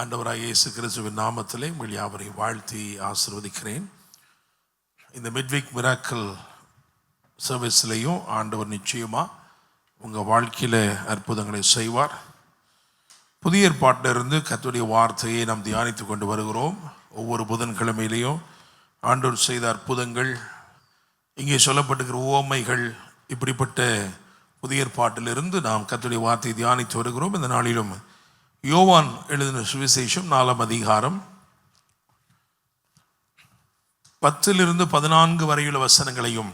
ஆண்டவராகிய இயேசு கிறிஸ்துவின் நாமத்திலே உங்கள் யாவரையும் வாழ்த்தி ஆசீர்வதிக்கிறேன். இந்த மிட்வீக் மிராக்கிள் சர்வீஸ்லேயும் ஆண்டவர் நிச்சயமாக உங்கள் வாழ்க்கையில் அற்புதங்களை செய்வார். புதிய ஏற்பாட்டிலிருந்து கர்த்தருடைய வார்த்தையை நாம் தியானித்து கொண்டு வருகிறோம். ஒவ்வொரு புதன்கிழமையிலையும் ஆண்டவர் செய்த அற்புதங்கள், இங்கே சொல்லப்பட்டிருக்கிற உவமைகள், இப்படிப்பட்ட புதிய ஏற்பாட்டிலிருந்து நாம் கர்த்தருடைய வார்த்தையை தியானித்து வருகிறோம். இந்த நாளிலும் யோவான் எழுதின சுவிசேஷம் 4ஆம் அதிகாரம் 10-14 வரையுள்ள வசனங்களையும்,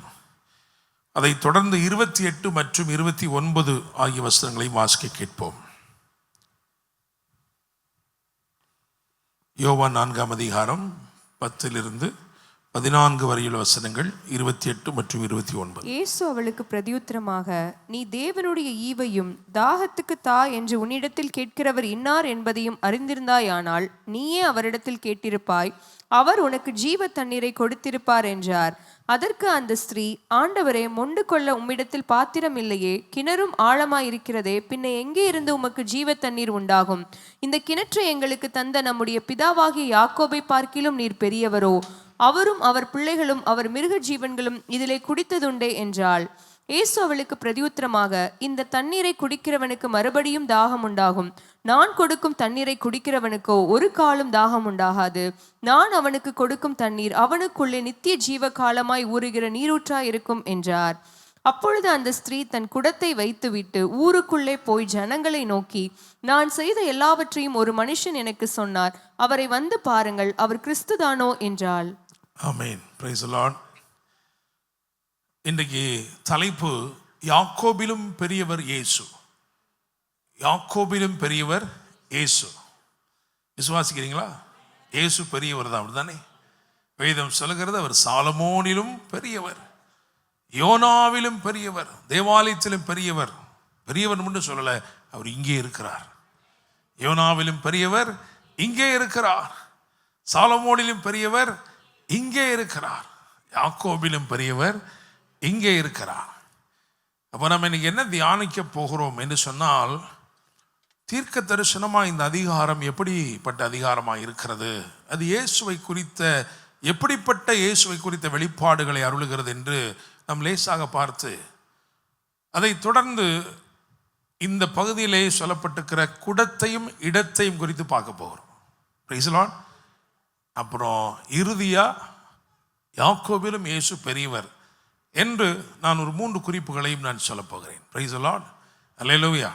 அதை தொடர்ந்து 28 மற்றும் 29 ஆகிய வசனங்களையும் வாசிக்க கேட்போம். யோவான் 4ஆம் அதிகாரம் 10-14 வரையுள்ள வசனங்கள், 28 மற்றும் 29. இயேசு அவளுக்கு பிரதியுத்தரமாக, நீ தேவனுடைய ஈவையும் தாகத்துக்கு தா என்று உன்னிடத்தில் கேட்கிறவர் இன்னார் என்பதையும் அறிந்திருந்தாயானால் நீயே அவரிடத்தில் கேட்டிருப்பாய், அவர் உனக்கு ஜீவ தண்ணீரை கொடுத்திருப்பார் என்றார். அதற்கு அந்த ஸ்திரீ, ஆண்டவரே, மொண்டு கொள்ள உம்மிடத்தில் பாத்திரம் இல்லையே, கிணறும் ஆழமாயிருக்கிறதே, பின்ன எங்கே இருந்து உமக்கு ஜீவ தண்ணீர் உண்டாகும்? இந்த கிணற்றை எங்களுக்கு தந்த நம்முடைய பிதாவாகிய யாக்கோபை பார்க்கிலும் நீர் பெரியவரோ? அவரும் அவர் பிள்ளைகளும் அவர் மிருக ஜீவன்களும் இதிலே குடித்ததுண்டே என்றாள். இயேசு அவளுக்கு பிரதியுத்தரமாக, இந்த தண்ணீரை குடிக்கிறவனுக்கு மறுபடியும் தாகம் உண்டாகும். நான் கொடுக்கும் தண்ணீரை குடிக்கிறவனுக்கோ ஒரு காலம் தாகம் உண்டாகாது. நான் அவனுக்கு கொடுக்கும் தண்ணீர் அவனுக்குள்ளே நித்திய ஜீவ காலமாய் ஊறுகிற நீரூற்றாய் இருக்கும் என்றார். அப்பொழுது அந்த ஸ்திரீ தன் குடத்தை வைத்துவிட்டு ஊருக்குள்ளே போய் ஜனங்களை நோக்கி, நான் செய்த எல்லாவற்றையும் ஒரு மனுஷன் எனக்கு சொன்னார், அவரை வந்து பாருங்கள், அவர் கிறிஸ்துதானோ என்றாள். ஆமென். Praise the Lord. இன்றைக்கு தலைப்பு, யாக்கோபிலும் பெரியவர் இயேசு. யாக்கோபிலும் பெரியவர் இயேசு. விசுவாசிக்கிறீங்களா? இயேசு பெரியவர் தான், அப்படிதானே? வேதம் சொல்லுகிறது அவர் சாலமோனிலும் பெரியவர், யோனாவிலும் பெரியவர், தேவாலயத்திலும் பெரியவர். பெரியவர் மட்டும் சொல்லலை, அவர் இங்கே இருக்கிறார். யோனாவிலும் பெரியவர் இங்கே இருக்கிறார், சாலமோனிலும் பெரியவர் இங்கே இருக்கிறார், யாக்கோபிலும் பெரியவர் இங்கே இருக்கிறார். அப்போ நம்ம இன்னைக்கு என்ன தியானிக்க போகிறோம் என்று சொன்னால், தீர்க்க தரிசனமாக இந்த அதிகாரம் எப்படிப்பட்ட அதிகாரமாக இருக்கிறது, அது இயேசுவை குறித்த எப்படிப்பட்ட இயேசுவை குறித்த வெளிப்பாடுகளை அருளுகிறது என்று நாம் லேசாக பார்த்து, அதை தொடர்ந்து இந்த பகுதியிலே சொல்லப்பட்டிருக்கிற குடத்தையும் இடத்தையும் குறித்து பார்க்க போகிறோம். Price the Lord. அப்புறம் இறுதியாக யாக்கோபிலும் இயேசு பெரியவர் என்று நான் ஒரு 3 குறிப்புகளையும் நான் சொல்ல போகிறேன். Praise the Lord. அல்லேலூயா.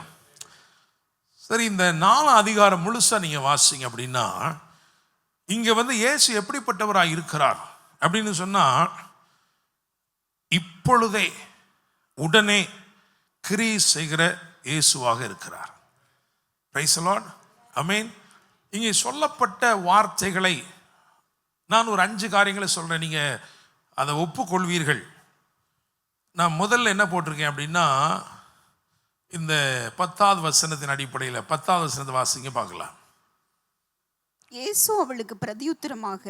சரி, இந்த 4 அதிகாரம் முழுசா நீங்க வாசிங்க அப்படின்னா, இங்க இயேசு எப்படிப்பட்டவராக இருக்கிறார் அப்படின்னு சொன்னா, இப்பொழுதே உடனே கிரியை செய்கிற இயேசுவாக இருக்கிறார். Praise the Lord. ஆமென். இங்கே சொல்லப்பட்ட வார்த்தைகளை நான் ஒரு 5 காரியங்களை சொல்கிறேன், நீங்கள் அதை ஒப்புக்கொள்வீர்கள். நான் முதல்ல என்ன போட்டிருக்கேன் அப்படின்னா, இந்த 10வது வசனத்தின் அடிப்படையில் 10வது வசனத்தை வாசிங்க பார்க்கலாம். இயேசு அவளுக்கு பிரதியுத்தரமாக,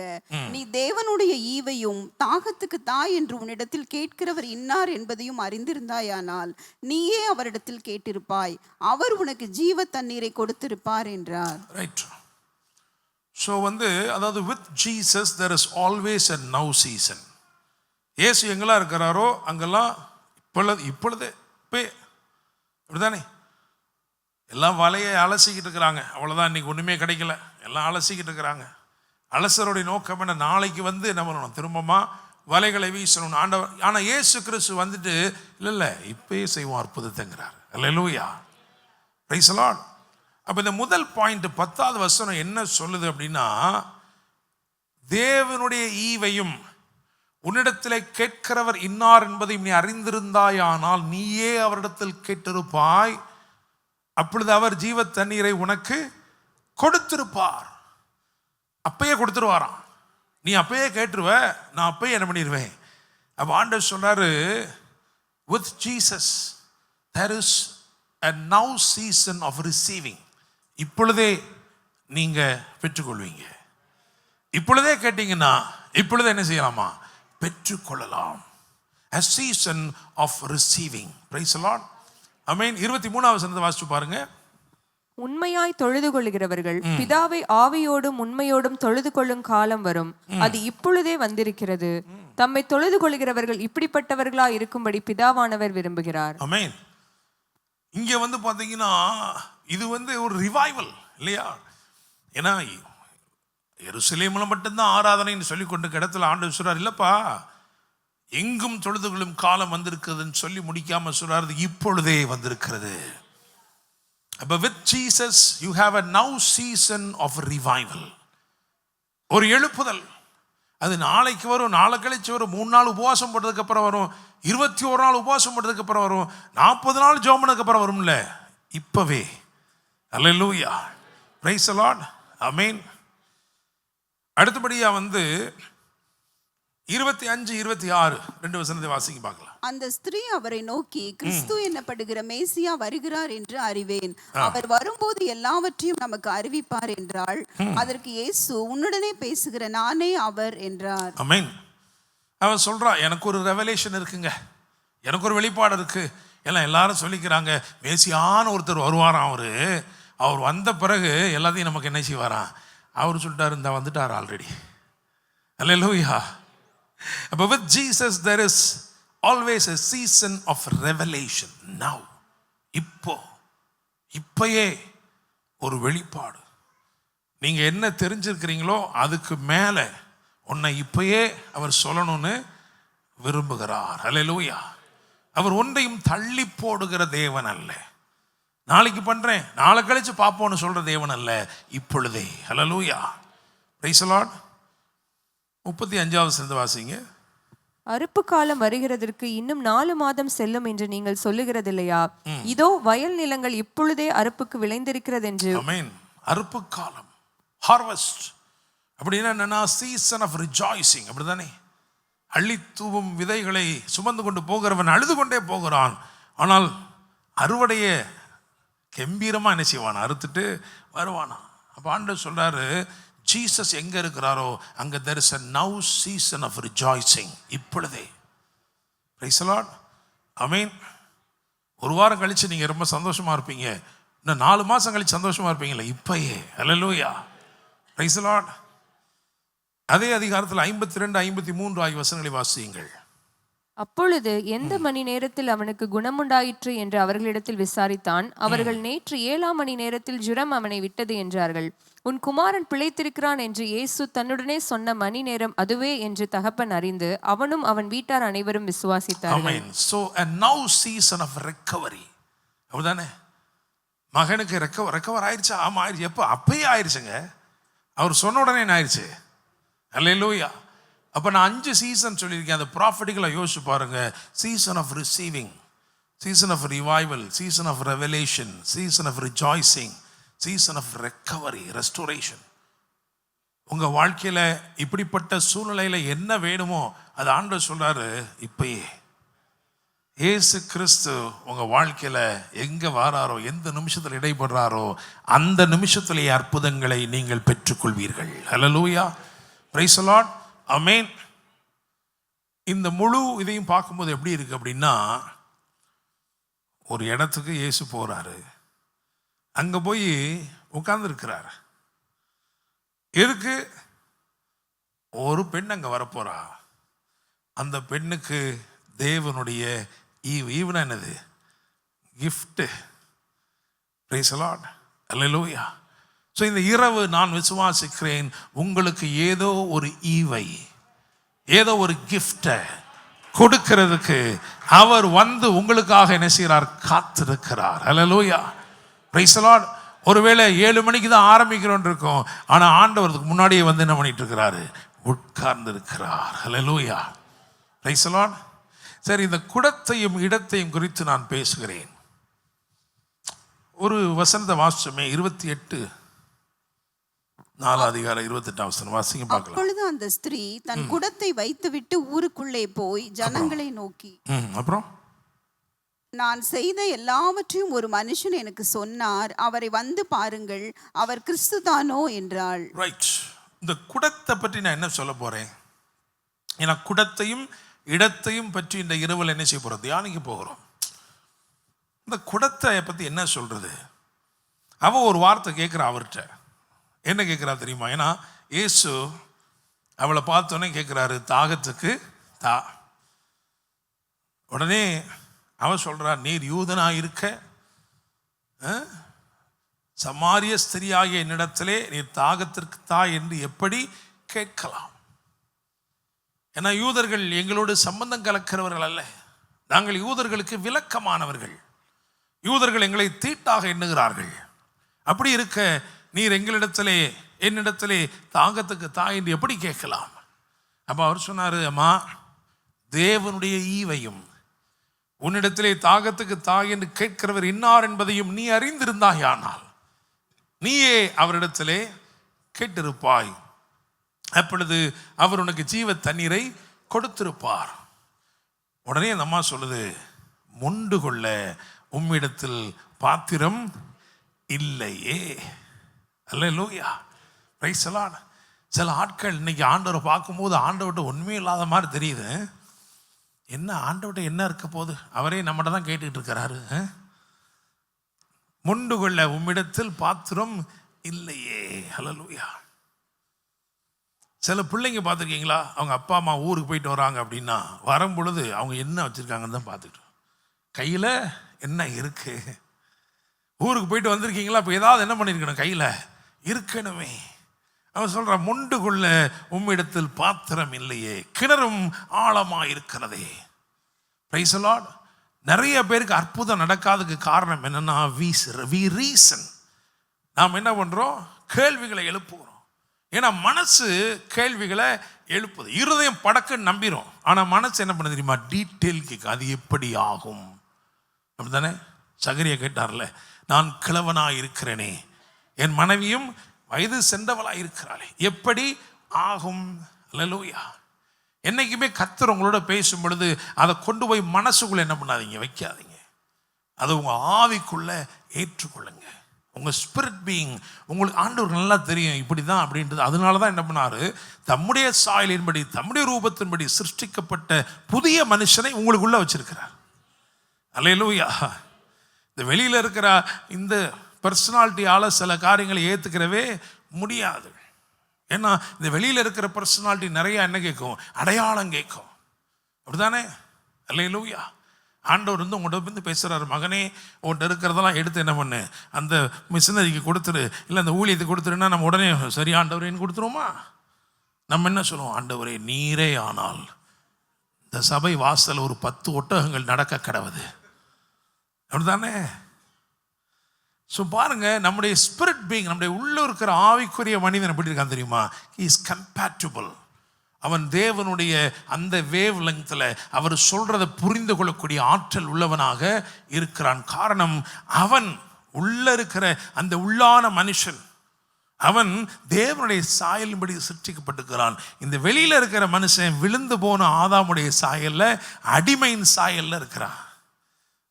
நீ தேவனுடைய ஈவையும் தாகத்துக்கு தா என்று உன்னிடத்தில் கேட்கிறவர் இன்னார் என்பதையும் அறிந்திருந்தாயானால் நீயே அவரிடத்தில் கேட்டிருப்பாய், அவர் உனக்கு ஜீவ தண்ணீரை கொடுத்திருப்பார் என்றார். ரைட். ஸோ அதாவது with Jesus there is always a now season. இயேசு எங்கெல்லாம் இருக்கிறாரோ அங்கெல்லாம் இப்பொழுதே அப்படிதானே? எல்லாம் வலையை அலசிக்கிட்டு இருக்கிறாங்க, அவ்வளோதான். இன்னைக்கு ஒன்றுமே கிடைக்கல, எல்லாம் அலசிக்கிட்டு இருக்கிறாங்க. அலசருடைய நோக்கம் என்ன? நாளைக்கு என்ன பண்ணணும்? திரும்பமா வலைகளை வீசணும் ஆண்டவர். ஆனால் இயேசு கிறிஸ்து இல்லை இப்பயே செய்வோம் அற்புதத்தைங்கிறார். அல்லேலூயா. Praise the Lord. அப்போ இந்த முதல் பாயிண்ட் 10வது வசனம் என்ன சொல்லுது அப்படின்னா, தேவனுடைய ஈவையும் உன்னிடத்திலே கேட்கிறவர் இன்னார் என்பதையும் நீ அறிந்திருந்தாயானால் நீயே அவரிடத்தில் கேட்டிருப்பாய், அப்பொழுது அவர் ஜீவ தண்ணீரை உனக்கு கொடுத்திருப்பார். அப்பயே கொடுத்துருவாராம். நீ அப்பயே கேட்டுருவ, நான் அப்பயே என்ன பண்ணிடுவேன். அப்போ ஆண்டவர் சொல்றாரு, with Jesus there is a now season of receiving. இப்பொழுதே நீங்க பெற்றுக்கொள்வீங்க. இப்பொழுதே கேட்டீங்கன்னா இப்பொழுதே என்ன செய்யலாமா? பெற்றுக்கொள்ளலாம். A season of receiving. Praise the Lord. Amen. 23வது வசனத்தை வாசிச்சு பாருங்க. உண்மையாய் தொழுது கொள்கிறவர்கள் பிதாவை ஆவியோடும் உண்மையோடும் தொழுது கொள்ளும் காலம் வரும், அது இப்பொழுதே வந்திருக்கிறது. தம்மை தொழுது கொள்கிறவர்கள் இப்படிப்பட்டவர்களா இருக்கும்படி பிதாவானவர் விரும்புகிறார். ஆமென். இங்க பாத்தீங்கன்னா இது ஒரு ரிவைவல் இல்லையா? ஏன்னா எருசலேமில் மட்டும்தான் ஆராதனைன்னு சொல்லி கொண்டு இடத்துல ஆண்டவர் சொல்றார், இல்லப்பா எங்கும் தொழுது கொள்ளும் காலம் வந்திருக்குதுன்னு சொல்லி முடிக்காம சொல்றாரு, இப்பொழுதே வந்திருக்கிறது. அப்ப with Jesus you have a now season of revival. ஒரு எழுப்புதல். அது நாளைக்கு வரும், நாளை கழிச்சு வரும், 3 நாள் உபவாசம் போட்டதுக்கு அப்புறம் வரும், 21 நாள் உபவாசம் போட்டதுக்கு அப்புறம் வரும், 40 நாள் ஜெபம் பண்ணதுக்கு அப்புறம் வரும்ல. இப்பவே. அல்லேலூயா. Praise the Lord. ஆமென். அடுத்தபடியா 25, 26 2 வசனத்தை வாசிங்க பார்க்கலாம். அந்த ஸ்திரீ அவரை நோக்கி, கிறிஸ்து என்னப்படுகிற மேசியா வருகிறார் என்று அறிவேன், அவர் வரும்போது எல்லாவற்றையும் நமக்கு அறிவிப்பார் என்றாள். அதற்கு இயேசு, உன்னுடனே பேசுகிற நானே அவர் என்றார். ஆமென். அவன் சொல்றா, எனக்கு ஒரு ரெவலேஷன் இருக்குங்க, எனக்கு ஒரு வெளிப்பாடு இருக்கு. எல்லாம் எல்லாரும் சொல்லிக்கிறாங்க மேசியான ஒருத்தர் வருவாராம், அவர் வந்த பிறகு எல்லாத்தையும் நமக்கு என்ன செய்வாராம். அவர் சொல்லிட்டாரு, இந்த வந்துட்டார் ஆல்ரெடி. அல்லேலூயா. அப்ப with Jesus there is always a season of revelation. Now இப்பயே ஒரு வெளிப்பாடு. நீங்க என்ன தெரிஞ்சிருக்கிறீங்களோ அதுக்கு மேல உன்னை இப்பயே அவர் சொல்லணும்னு விரும்புகிறார். அல்லேலூயா. அவர் ஒன்றையும் தள்ளி போடுகிற தேவன் அல்ல. நாளைக்கு பண்றேன், நாளை கழிச்சு பார்ப்போம்னு சொல்ற தேவன் அல்ல, இப்பொழுதே. அல்லேலூயா. Praise the Lord. 35வது வசனத்தை வாசிங்க. அறுப்பு காலம் வருகிறதற்கு இன்னும் 4 மாதம் செல்லும் என்று நீங்கள் சொல்லுகிறதில்லையா? இதோ வயல் நிலங்கள் இப்பொழுதே அறுப்புக்கு விளைந்திருக்கிறது என்று. ஆமென். அறுப்பு காலம், ஹார்வெஸ்ட் அப்படின்னா என்னன்னா சீசன் ஆஃப் ரிஜாய்சிங். அப்படிதானே? அள்ளி தூவும் விதைகளை சுமந்து கொண்டு போகிறவன் அழுது கொண்டே போகிறான், ஆனால் அறுவடைய கம்பீரமா என்ன செய்வான், அறுத்துட்டு வருவானா. அப்ப ஆண்டவர் சொல்றாரு, ஜீசஸ் எங்க இருக்கிறாரோ அங்க there is a now season of rejoicing. இப்பொழுதே. praise the Lord. ஆமென். ஒரு வாரம் கழிச்சு நீங்க ரொம்ப சந்தோஷமா இருப்பீங்க, இன்னும் 4 மாசம் கழிச்சு சந்தோஷமா இருப்பீங்களா? இப்பயே. அல்லேலூயா. praise the Lord. அதே அதிகாரத்தில் 52, 53 ஆகிய வசனங்களை வாசியுங்கள். அப்பொழுது எந்த மணி நேரத்தில் அவனுக்கு குணமுண்டாயிற்று என்று அவர்களிடத்தில் விசாரித்தான். அவர்கள், நேற்று 7ஆம் மணி நேரத்தில் ஜுரம் அவனை விட்டது என்றார்கள். உன் குமாரன் பிழைத்திருக்கிறான் என்று இயேசு தன்னுடனே சொன்ன மணி நேரம் அதுவே என்று தகப்பன் அறிந்து அவனும் அவன் வீட்டார் அனைவரும் விசுவாசித்தார்கள். So a now season of recovery. அப்படிதானே? மகனுக்கு ரெக்கவர் ஆயிடுச்சா? ஆமா ஆயிடுச்சு. எப்போ? அப்பயே ஆயிடுச்சுங்க. அவர் சொன்ன உடனே என்ன ஆயிடுச்சு? அல்லேலூயா. அப்போ நான் 5 சீசன் சொல்லியிருக்கேன். அந்த ப்ராஃபிட்டிக்கலாக யோசிச்சு பாருங்க. Season of receiving, season of revival, season of revelation, season of rejoicing, season of recovery, restoration. உங்க வாழ்க்கையில இப்படிப்பட்ட சூழ்நிலையில என்ன வேணுமோ அது ஆண்டவர் சொல்றாரு, இப்பயே. இயேசு கிறிஸ்து உங்க வாழ்க்கையில எங்க வாராரோ, எந்த நிமிஷத்தில் இடைபடுறாரோ அந்த நிமிஷத்திலேயே அற்புதங்களை நீங்கள் பெற்றுக்கொள்வீர்கள். ஹல்லேலூயா. Praise the Lord. ஆமென். இந்த முழு இதையும் பார்க்கும்போது எப்படி இருக்கு அப்படின்னா, ஒரு இடத்துக்கு இயேசு போறாரு, அங்க போய் உட்கார்ந்து இருக்கிறார். எதுக்கு? ஒரு பெண் அங்க வரப்போறா. அந்த பெண்ணுக்கு தேவனுடைய ஈவுனா என்னது? Gift. Price the Lord. Hallelujah. So இந்த இரவு நான் விசுவாசிக்கிறேன், உங்களுக்கு ஏதோ ஒரு ஈவை, ஏதோ ஒரு கிஃப்டை கொடுக்கிறதுக்கு அவர் உங்களுக்காக என்ன செய்கிறார்? காத்திருக்கிறார். அல்லேலூயா. Praise the Lord. ஒருவேளை 7 மணிக்கு தான் ஆரம்பிக்கிறோன்னு இருக்கும், ஆனால் ஆண்டவருக்கு முன்னாடியே என்ன பண்ணிட்டு இருக்கிறாரு? உட்கார்ந்து இருக்கிறார். அல்லேலூயா. Praise the Lord. சரி, இந்த குடத்தையும் இடத்தையும் குறித்து நான் பேசுகிறேன். ஒரு வசனத்தை வாசிச்சோமே, 28 4 அதிகாரம் 28 வசனம் வாசிங்க பார்க்கலாம். அப்பொழுது அந்த ஸ்திரீ தன் குடத்தை வைத்துவிட்டு ஊருக்குள்ளே போய் ஜனங்களை நோக்கி, அப்புறம் நான் செய்த எல்லாவற்றையும் ஒரு மனுஷன் எனக்கு சொன்னார், அவரை வந்து பாருங்கள், அவர் கிறிஸ்து தானோ என்றாள். ரைட். இந்த குடத்தை பற்றி நான் என்ன சொல்ல போறேன்? ஏன்னா குடத்தையும் இடத்தையும் பற்றி இந்த இரவில் என்ன செய்ய போறோம்? தியானிக்க போகிறோம். இந்த குடத்தை பற்றி என்ன சொல்றது? அவன் ஒரு வார்த்தை கேட்குறா அவர்கிட்ட. என்ன கேட்குறா தெரியுமா? ஏன்னா இயேசு அவளை பார்த்தோன்னே கேட்குறாரு, தாகத்துக்கு தா. உடனே அவன் சொல்றா, நீர் யூதனா இருக்க சமாரிய ஸ்திரியாகிய என்னிடத்திலே நீர் தாகத்திற்கு தா என்று எப்படி கேட்கலாம்? ஏன்னா யூதர்கள் எங்களோடு சம்பந்தம் கலக்கிறவர்கள் அல்ல, நாங்கள் யூதர்களுக்கு விலக்கமானவர்கள். யூதர்கள் எங்களை தீட்டாக எண்ணுகிறார்கள். அப்படி இருக்க நீர் என்னிடத்திலே தாகத்துக்கு தா என்று எப்படி கேட்கலாம்? அப்போ அவர் சொன்னார், அம்மா, தேவனுடைய ஈவையும் உன்னிடத்திலே தாகத்துக்கு தா என்று கேட்கிறவர் இன்னார் என்பதையும் நீ அறிந்திருந்தாயானால் நீயே அவரிடத்திலே கேட்டிருப்பாய், அப்பொழுது அவர் உனக்கு ஜீவ தண்ணீரை கொடுத்திருப்பார். உடனே அந்த அம்மா சொல்லுது, மொண்டு கொள்ள உம்மிடத்தில் பாத்திரம் இல்லையே. அல்லேலூயா, பிரைஸ் தி லார்ட். சில ஆட்கள் இன்னைக்கு ஆண்டவரை பார்க்கும்போது ஆண்டவர்கிட்ட உண்மையும் இல்லாத மாதிரி தெரியுது. என்ன ஆண்டவர்கிட்ட என்ன இருக்க போகுது? அவரே நம்மகிட்ட தான் கேட்டுக்கிட்டு இருக்கிறாரு. மொண்டு கொள்ள உம்மிடத்தில் பாத்திரம் இல்லையே. அல்லேலூயா. சில பிள்ளைங்க பார்த்துருக்கீங்களா? அவங்க அப்பா அம்மா ஊருக்கு போயிட்டு வராங்க அப்படின்னா வரும் பொழுது அவங்க என்ன வச்சுருக்காங்கன்னு தான் பார்த்துட்டு, கையில் என்ன இருக்கு. ஊருக்கு போயிட்டு வந்திருக்கீங்களா? இப்போ ஏதாவது என்ன பண்ணியிருக்கணும், கையில் இருக்கணுமே. அவன் சொல்கிறான், மொண்டு கொள்ள உம்மிடத்தில் பாத்திரம் இல்லையே, கிணறும் ஆழமாக இருக்கிறதே. Price the Lord. நிறைய பேருக்கு அற்புதம் நடக்காததுக்கு காரணம் என்னன்னா, வி ரீசன். நாம் என்ன பண்ணுறோம்? கேள்விகளை எழுப்புகிறோம். ஏன்னா மனசு கேள்விகளை எழுப்புது. இருதயம் படக்குன்னு நம்பிடும், ஆனால் மனசு என்ன பண்ண தெரியுமா? டீட்டெயில் கேட்க, அது எப்படி ஆகும் அப்படித்தானே? சகரியா கேட்டார்ல, நான் கிழவனாக இருக்கிறேனே, என் மனைவியும் வயது சென்றவளாக இருக்கிறாளே, எப்படி ஆகும்? அல்லேலூயா. என்னைக்குமே கர்த்தர் உங்களோட பேசும் பொழுது அதை கொண்டு போய் மனசுக்குள்ள என்ன பண்ணாதீங்க, வைக்காதீங்க. அதை உங்கள் ஆவிக்குள்ள ஏற்றுக்கொள்ளுங்க. உங்கள் ஸ்பிரிட் பீயிங், உங்களுக்கு ஆண்டவர் நல்லா தெரியும் இப்படி தான் அப்படின்றது. அதனால தான் என்ன பண்ணாரு, தம்முடைய சாயலின்படி தம்முடைய ரூபத்தின்படி சிருஷ்டிக்கப்பட்ட புதிய மனுஷனை உங்களுக்குள்ள வச்சிருக்கிறார். அல்லேலூயா. இந்த வெளியில் இருக்கிற இந்த பர்சனாலிட்டியால் சில காரியங்களை ஏற்றுக்கிறவே முடியாது. ஏன்னா இந்த வெளியில் இருக்கிற பர்சனாலிட்டி நிறையா என்ன கேட்கும்? அடையாளம் கேட்கும். அப்படிதானே? அல்லேலூயா. ஆண்டவர் வந்து உங்கள்கிட்ட வந்து பேசுகிறாரு, மகனே உங்கள்கிட்ட இருக்கிறதெல்லாம் எடுத்து என்ன பண்ணு, அந்த மிஷினரிக்கு கொடுத்துரு, இல்லை அந்த ஊழியத்துக்கு கொடுத்துருன்னா நம்ம உடனே சரி ஆண்டவரேன்னு கொடுத்துருவோமா? நம்ம என்ன சொல்லுவோம்? ஆண்டவரே நீரே ஆனால் இந்த சபை வாசல் ஒரு 10 ஒட்டகங்கள் நடக்க கடவுது. அப்படிதானே? ஸோ பாருங்க, நம்முடைய ஸ்பிரிட் பீயிங், நம்முடைய உள்ள இருக்கிற ஆவிக்குரிய மனிதன் எப்படி இருக்கான் தெரியுமா? He is compatible. அவன் தேவனுடைய அந்த வேவ் லெங்த்தில் அவர் சொல்றதை புரிந்து கொள்ளக்கூடிய ஆற்றல் உள்ளவனாக இருக்கிறான். காரணம், அவன் உள்ள இருக்கிற அந்த உள்ளான மனுஷன், அவன் தேவனுடைய சாயலின்படி சிருஷ்டிக்கப்பட்டிருக்கிறான். இந்த வெளியில இருக்கிற மனுஷன் விழுந்து போன ஆதாமுடைய சாயல்ல, அடிமையின் சாயல்ல இருக்கிறான்.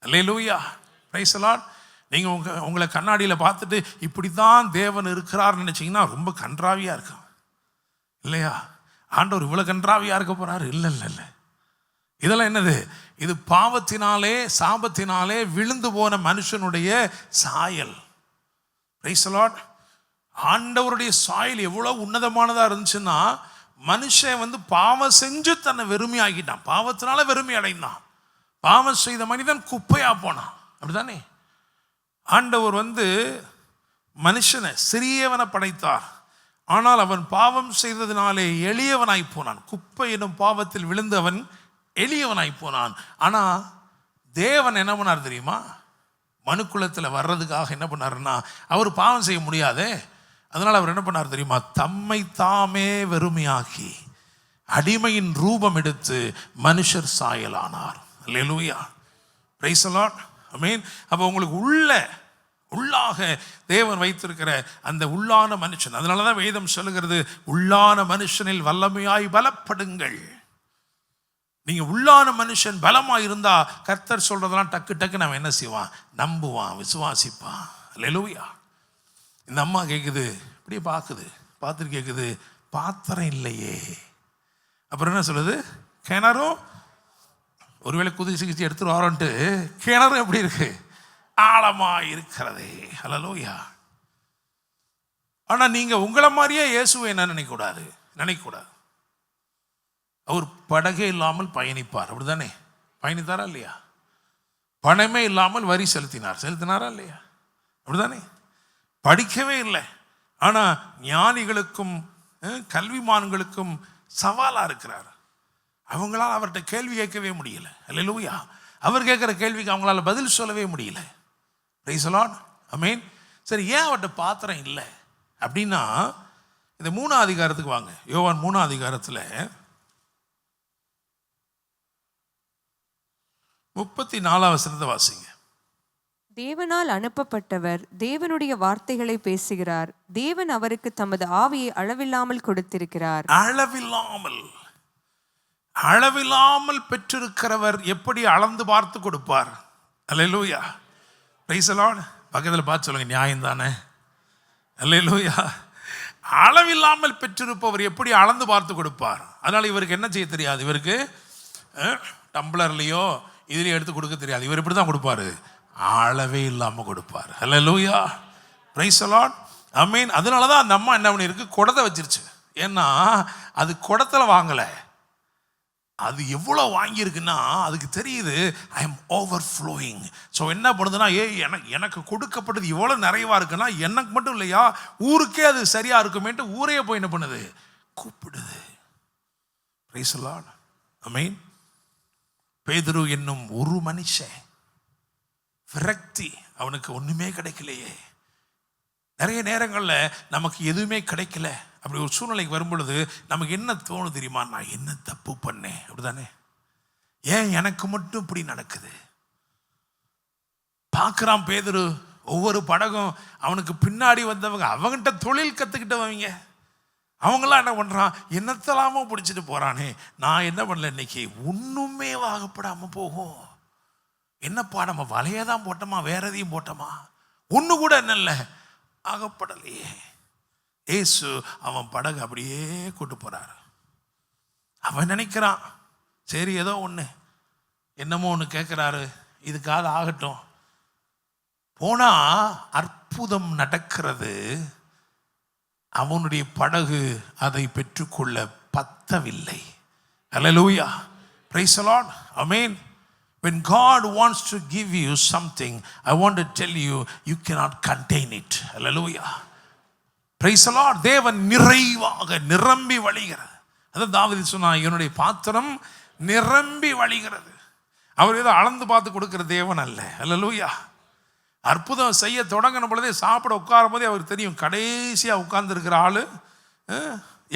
அல்லேலூயா, பிரைஸ் தி லார்ட். நீங்கள் உங்களை கண்ணாடியில் பார்த்துட்டு இப்படி தான் தேவன் இருக்கிறார்னு நினச்சிங்கன்னா ரொம்ப கன்றாவியாக இருக்கும் இல்லையா? ஆண்டவர் இவ்வளோ கன்றாவியாக இருக்க போகிறாரு? இல்லை இல்லை இல்லை. இதெல்லாம் என்னது? இது பாவத்தினாலே சாபத்தினாலே விழுந்து போன மனுஷனுடைய சாயல். Price the Lord. ஆண்டவருடைய சாயல் எவ்வளோ உன்னதமானதாக இருந்துச்சுன்னா, மனுஷன் வந்து பாவம் செஞ்சு தன்னை வெறுமை ஆகிட்டான், பாவத்தினால வெறுமை அடைந்தான். பாவம் செய்த மனிதன் குப்பையாக போனான். அப்படிதானே? ஆண்டவர் வந்து மனுஷனை சிறியவனை படைத்தார், ஆனால் அவன் பாவம் செய்ததினாலே எளியவனாய் போனான். குப்பை எனும் பாவத்தில் விழுந்து அவன் எளியவனாய் போனான். ஆனால் தேவன் என்ன பண்ணார் தெரியுமா? மனுக்குலத்தில் வர்றதுக்காக என்ன பண்ணாருன்னா, அவர் பாவம் செய்ய முடியாதே, அதனால் அவர் என்ன பண்ணார் தெரியுமா? தம்மை தாமே வெறுமையாக்கி அடிமையின் ரூபம் எடுத்து மனுஷர் சாயலானார். அல்லேலூயா, பிரைஸ் தி லார்ட், ஆமென். அப்போ உங்களுக்கு உள்ளாக தேவன் வைத்திருக்கிற அந்த உள்ளான மனுஷன், அதனால தான் வேதம் சொல்லுகிறது, உள்ளான மனுஷனில் வல்லமையாய் பலப்படுங்கள். நீங்கள் உள்ளான மனுஷன் பலமாக இருந்தால் கர்த்தர் சொல்கிறதெல்லாம் டக்கு டக்கு நம்ம என்ன செய்வான்? நம்புவான், விசுவாசிப்பான். அல்லேலூயா. இந்த அம்மா கேட்குது, இப்படியே பார்த்துட்டு கேட்குது, பாத்திரம் இல்லையே. அப்புறம் என்ன சொல்லுது? கிணறும், ஒருவேளை குதிரை சிகிச்சை எடுத்துட்டு வரோன்ட்டு, கிணறு எப்படி இருக்கு? ஆழமாக இருக்கிறதே. அல்லேலூயா. ஆனால் நீங்கள் உங்களை மாதிரியே இயேசுவை என்ன நினைக்கக்கூடாது. அவர் படகே இல்லாமல் பயணிப்பார், அப்படிதானே? பயணித்தாரா இல்லையா? பணமே இல்லாமல் வரி செலுத்தினாரா இல்லையா? அப்படிதானே? படிக்கவே இல்லை, ஆனால் ஞானிகளுக்கும் கல்விமான்களுக்கும் சவாலாக இருக்கிறார். அவங்களால் அவர்கிட்ட கேள்வி கேட்கவே முடியல. அல்லேலூயா. அவர் கேட்குற கேள்விக்கு அவங்களால பதில் சொல்லவே முடியல. Praise the Lord. ஆமென். சரி, ஏன் அவர்கிட்ட பாத்திரம் இல்லை அப்படின்னா, இந்த 3ஆம் அதிகாரத்துக்கு வாங்க. யோவான் 3ஆம் அதிகாரத்தில் 34ஆம் வசனத்தை வாசிங்க. தேவனால் அனுப்பப்பட்டவர் தேவனுடைய வார்த்தைகளை பேசுகிறார். தேவன் அவருக்கு தமது ஆவியை அளவில்லாமல் கொடுத்திருக்கிறார். அளவில்லாமல் பெற்றிருக்கிறவர் எப்படி அளந்து பார்த்து கொடுப்பார்? அல்லேலூயா. Praise the Lord. பக்கத்தில் பார்த்து சொல்லுங்க, நியாயம் தானே? அல்லேலூயா. அளவில்லாமல் பெற்றிருப்பவர் எப்படி அளந்து பார்த்து கொடுப்பார்? அதனால் இவருக்கு என்ன செய்ய தெரியாது. இவருக்கு டம்ளர்லையோ இதுலேயும் எடுத்து கொடுக்க தெரியாது. இவர் இப்படி தான் கொடுப்பாரு, அளவே இல்லாமல் கொடுப்பார். அல்லேலூயா. Praise the Lord. ஆமென். அதனால தான் அந்த அம்மா என்ன பண்ணியிருக்கு, குடத்தை வச்சிருச்சு. ஏன்னா அது குடத்தில் வாங்கலை, அது எவ்வளோ வாங்கியிருக்குன்னா அதுக்கு தெரியுது, ஐ எம் ஓவர்ஃப்ளோயிங். ஸோ என்ன பண்ணுதுன்னா, எனக்கு கொடுக்கப்பட்டது இவ்வளோ நிறைவாக இருக்குன்னா எனக்கு மட்டும் இல்லையா, ஊருக்கே அது சரியாக இருக்குமேன்ட்டு ஊரையே போய் என்ன பண்ணுது, கூப்பிடுது. Praise the Lord. ஆமென். பேதுரு என்னும் ஒரு மனுஷன் விரக்தி, அவனுக்கு ஒன்றுமே கிடைக்கலையே. நிறைய நேரங்களில் நமக்கு எதுவுமே கிடைக்கல, அப்படி ஒரு சூழ்நிலைக்கு வரும்பொழுது நமக்கு என்ன தோணும் தெரியுமா, நான் என்ன தப்பு பண்ணேன், அப்படிதானே? ஏன் எனக்கு மட்டும் இப்படி நடக்குது? பார்க்குறான் பேதுரு, ஒவ்வொரு படகும் அவனுக்கு பின்னாடி வந்தவங்க, அவங்ககிட்ட தொழில் கற்றுக்கிட்டவங்க, அவங்களாம் என்ன பண்ணுறான், என்னத்தெல்லாமோ பிடிச்சிட்டு போகிறானே, நான் என்ன பண்ணல இன்னைக்கு, ஒன்றுமே வாகப்படாமல் போகும். என்னப்பா நம்ம வலையை தான் போட்டோமா, வேற எதையும் போட்டோமா, ஒன்று கூட என்ன இல்லை, ஆகப்படலையே. ஏசு அவன் படகு அப்படியே கூட்டு போகிறார். அவன் நினைக்கிறான், சரி ஏதோ ஒன்று என்னமோ ஒன்று கேட்குறாரு, இதுக்காக ஆகட்டும். போனால் அற்புதம் நடக்கிறது. அவனுடைய படகு அதை பெற்றுக்கொள்ள பத்தவில்லை. அல்லேலூயா. Praise the Lord. ஆமென். When God wants to give you something, I want to tell you, you cannot contain it. Hallelujah. Praise the Lord. தேவன் நிறைவாக நிரம்பி வழிகிறது. அதான் தாவீது சொன்னான், என்னுடைய பாத்திரம் நிரம்பி வழிகிறது. அவர் ஏதோ அளந்து பார்த்து கொடுக்கிற தேவன் அல்ல. ஹல்லேலூயா. அற்புதம் செய்ய தொடங்கின பொழுதே, சாப்பிட உட்காரும் போதே அவருக்கு தெரியும், கடைசியாக உட்கார்ந்துருக்கிற ஆள்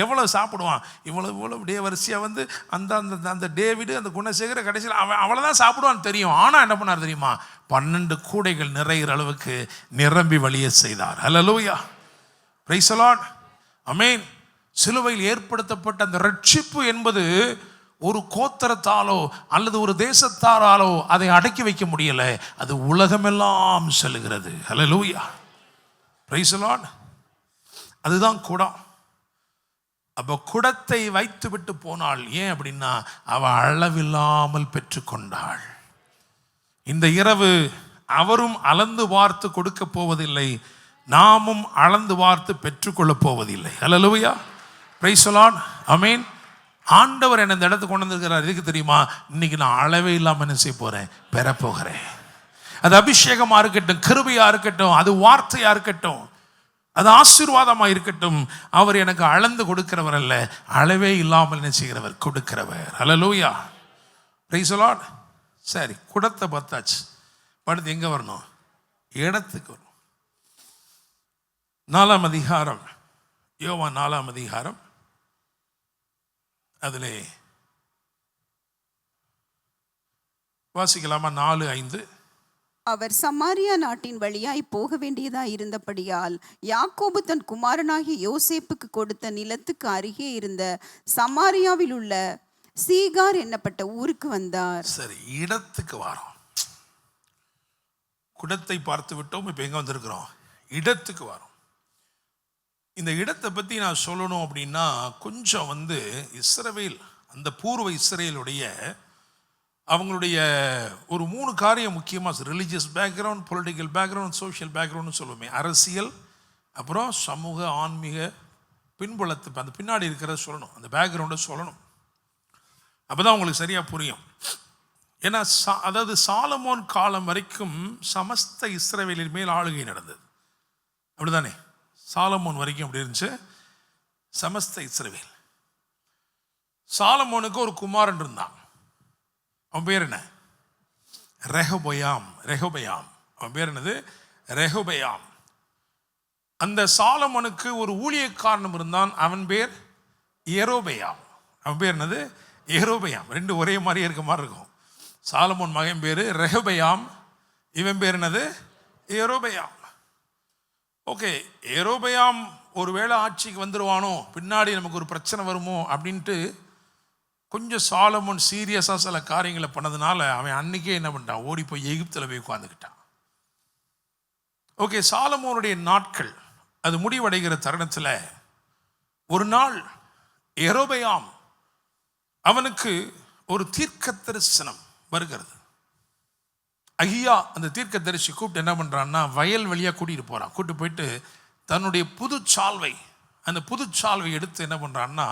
எவ்வளோ சாப்பிடுவான், இவ்வளோ அப்படியே வரிசையாக வந்து அந்த அந்த அந்த டேவிடு அந்த குணசேகர கடைசியில் அவன் அவ்வளோதான் சாப்பிடுவான்னு தெரியும். ஆனால் என்ன பண்ணார் தெரியுமா, 12 கூடைகள் நிறைகிற அளவுக்கு நிரம்பி வழிய செய்தார். ஹல்லேலூயா. Praise the Lord. ஆமென். சிலுவையில் ஏற்படுத்தப்பட்ட அந்த ரட்சிப்பு என்பது ஒரு கோத்திரத்தாலோ அல்லது ஒரு தேசத்தாராலோ அதை அடக்கி வைக்க முடியல, அது உலகமெல்லாம் செல்லுகிறது. ஹல்லேலூயா. Praise the Lord. அதுதான் குடம். அப்போ குடத்தை வைத்து விட்டு போனாள். ஏன் அப்படின்னா, அவள் அளவில்லாமல் பெற்றுக்கொண்டாள். இந்த இரவு அவரும் அளந்து பார்த்து கொடுக்க போவதில்லை, நாமும் அளந்து பார்த்து பெற்றுக்கொள்ளப் போவதில்லை. ஹல்லேலூயா. Praise the Lord. ஆமென். ஆண்டவர் என்ன இந்த இடத்துக்கு கொண்டு வந்திருக்கிறார், எதுக்கு தெரியுமா? இன்னைக்கு நான் அளவே இல்லாமல் என்ன செய்ய போகிறேன், பெறப்போகிறேன். அது அபிஷேகமாக இருக்கட்டும், கிருபையாக இருக்கட்டும், அது வார்த்தையாக இருக்கட்டும், அது ஆசீர்வாதமாக இருக்கட்டும், அவர் எனக்கு அளந்து கொடுக்கிறவர் அல்ல, அளவே இல்லாமல் என்ன செய்கிறவர், கொடுக்கிறவர். ஹல்லேலூயா. Praise the Lord. சரி, குடத்தை பார்த்தாச்சு. அடுத்து எங்கே வரணும், இடத்துக்கு வரணும். 4ஆம் அதிகாரம், யோவான் 4ஆம் அதிகாரம், அதிலே வாசிக்கலாமா? 4:5. அவர் சமாரியா நாட்டின் வழியாய் போக வேண்டியதாய் இருந்தபடியால் யாக்கோபு தன் குமாரனாகிய யோசேப்புக்கு கொடுத்த நிலத்துக்கு அருகே இருந்த சமாரியாவில் உள்ள சீகார் என்னப்பட்ட ஊருக்கு வந்தார். சரி, இடத்துக்கு வரோம். குடத்தை பார்த்து விட்டோம், இப்போ எங்கே வந்திருக்கிறோம், இடத்துக்கு வரோம். இந்த இடத்தை பற்றி நான் சொல்லணும் அப்படின்னா, கொஞ்சம் வந்து இஸ்ரவேல், அந்த பூர்வ இஸ்ரேலுடைய அவங்களுடைய ஒரு 3 காரியம் முக்கியமாக, religious background, political background, social பேக்ரவுண்ட்னு சொல்லுவோமே, அரசியல், அப்புறம் சமூக ஆன்மீக பின்புலத்து அந்த பின்னாடி இருக்கிறத சொல்லணும், அந்த பேக்ரவுண்டை சொல்லணும். அப்போ தான் உங்களுக்கு சரியாக புரியும். ஏன்னா அதாவது சாலமோன் காலம் வரைக்கும் சமஸ்த இஸ்ரவேலின் மேல் ஆளுகை நடந்தது, அப்படிதானே? சாலமோன் வரைக்கும் அப்படி இருந்துச்சு, சமஸ்த இஸ்ரவேல். சாலமோனுக்கு ஒரு குமாரன் இருந்தான், அவன் பேர் என்ன? ரெகொபெயாம். அவன் பேர் என்னது? ரெகொபெயாம். அந்த சாலமோனுக்கு ஒரு ஊழியக்காரனும் இருந்தான், அவன் பேர் யெரொபெயாம். அவன் பேர் என்னது? யெரொபெயாம். ரெண்டு ஒரே மாதிரியே இருக்க மாதிரி இருக்கும். சாலமோன் மகன் பேர் ரெகொபெயாம், இவன் பேர் என்னது? யெரொபெயாம். ஓகே, யெரொபெயாம் ஒருவேளை ஆட்சிக்கு வந்துடுவானோ, பின்னாடி நமக்கு ஒரு பிரச்சனை வருமோ அப்படின்ட்டு கொஞ்சம் சாலமோன் சீரியஸாக சில காரியங்களை பண்ணதுனால அவன் அன்னைக்கே என்ன பண்ணிட்டான், ஓடி போய் எகிப்தில் போய் உட்காந்துக்கிட்டான். ஓகே, சாலமோனுடைய நாட்கள் அது முடிவடைகிற தருணத்தில் ஒரு நாள் யெரொபெயாம் அவனுக்கு ஒரு தீர்க்க தரிசனம் வருகிறது. அகியா அந்த தீர்க்க தரிசி கூப்பிட்டு என்ன பண்ணுறான்னா, வயல் வழியாக கூட்டிகிட்டு போகிறான். கூப்பிட்டு போயிட்டு தன்னுடைய புது சால்வை, அந்த புது சால்வை எடுத்து என்ன பண்ணுறான்னா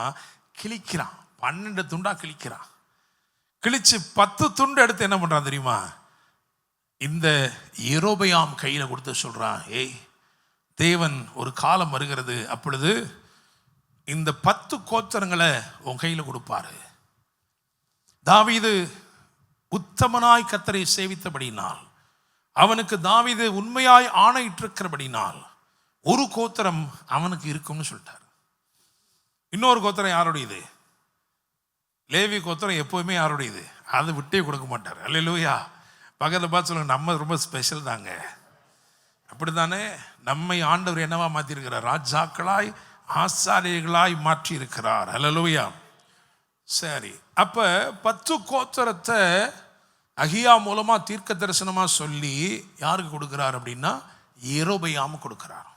கிழிக்கிறான். 12 துண்டாக கிழிக்கிறான். கிழிச்சு 10 துண்டு எடுத்து என்ன பண்ணுறான் தெரியுமா, இந்த யெரொபெயாம் கையில் கொடுத்து சொல்கிறான், ஏய், தேவன் ஒரு காலம் வருகிறது, அப்பொழுது இந்த 10 கோத்திரங்களை உன் கையில் கொடுப்பாரு. தாவீது உத்தமனாய் கர்த்தரை சேவித்தபடினால், அவனுக்கு தாவீது உண்மையாய் ஆணையிட்டிருக்கிறபடினால் ஒரு கோத்திரம் அவனுக்கு இருக்கும்னு சொல்லிட்டார். இன்னொரு கோத்திரம் யாருடையது? லேவி கோத்திரம் எப்போவுமே யாருடையது, அதை விட்டே கொடுக்க மாட்டார். அல்லேலூயா. பக்கத்தில் பார்த்து சொல்லுங்க, நம்ம ரொம்ப ஸ்பெஷல் தாங்க. அப்படி தானே நம்மை ஆண்டவர் என்னவா மாற்றிருக்கிறார்? ராஜாக்களாய் ஆசாரியர்களாய் மாற்றி இருக்கிறார். அல்லேலூயா. சரி, அப்போ 10 கோத்திரத்தை அகியா மூலமாக தீர்க்க தரிசனமாக சொல்லி யாருக்கு கொடுக்குறார் அப்படின்னா யெரொபெயாம் கொடுக்குறார்.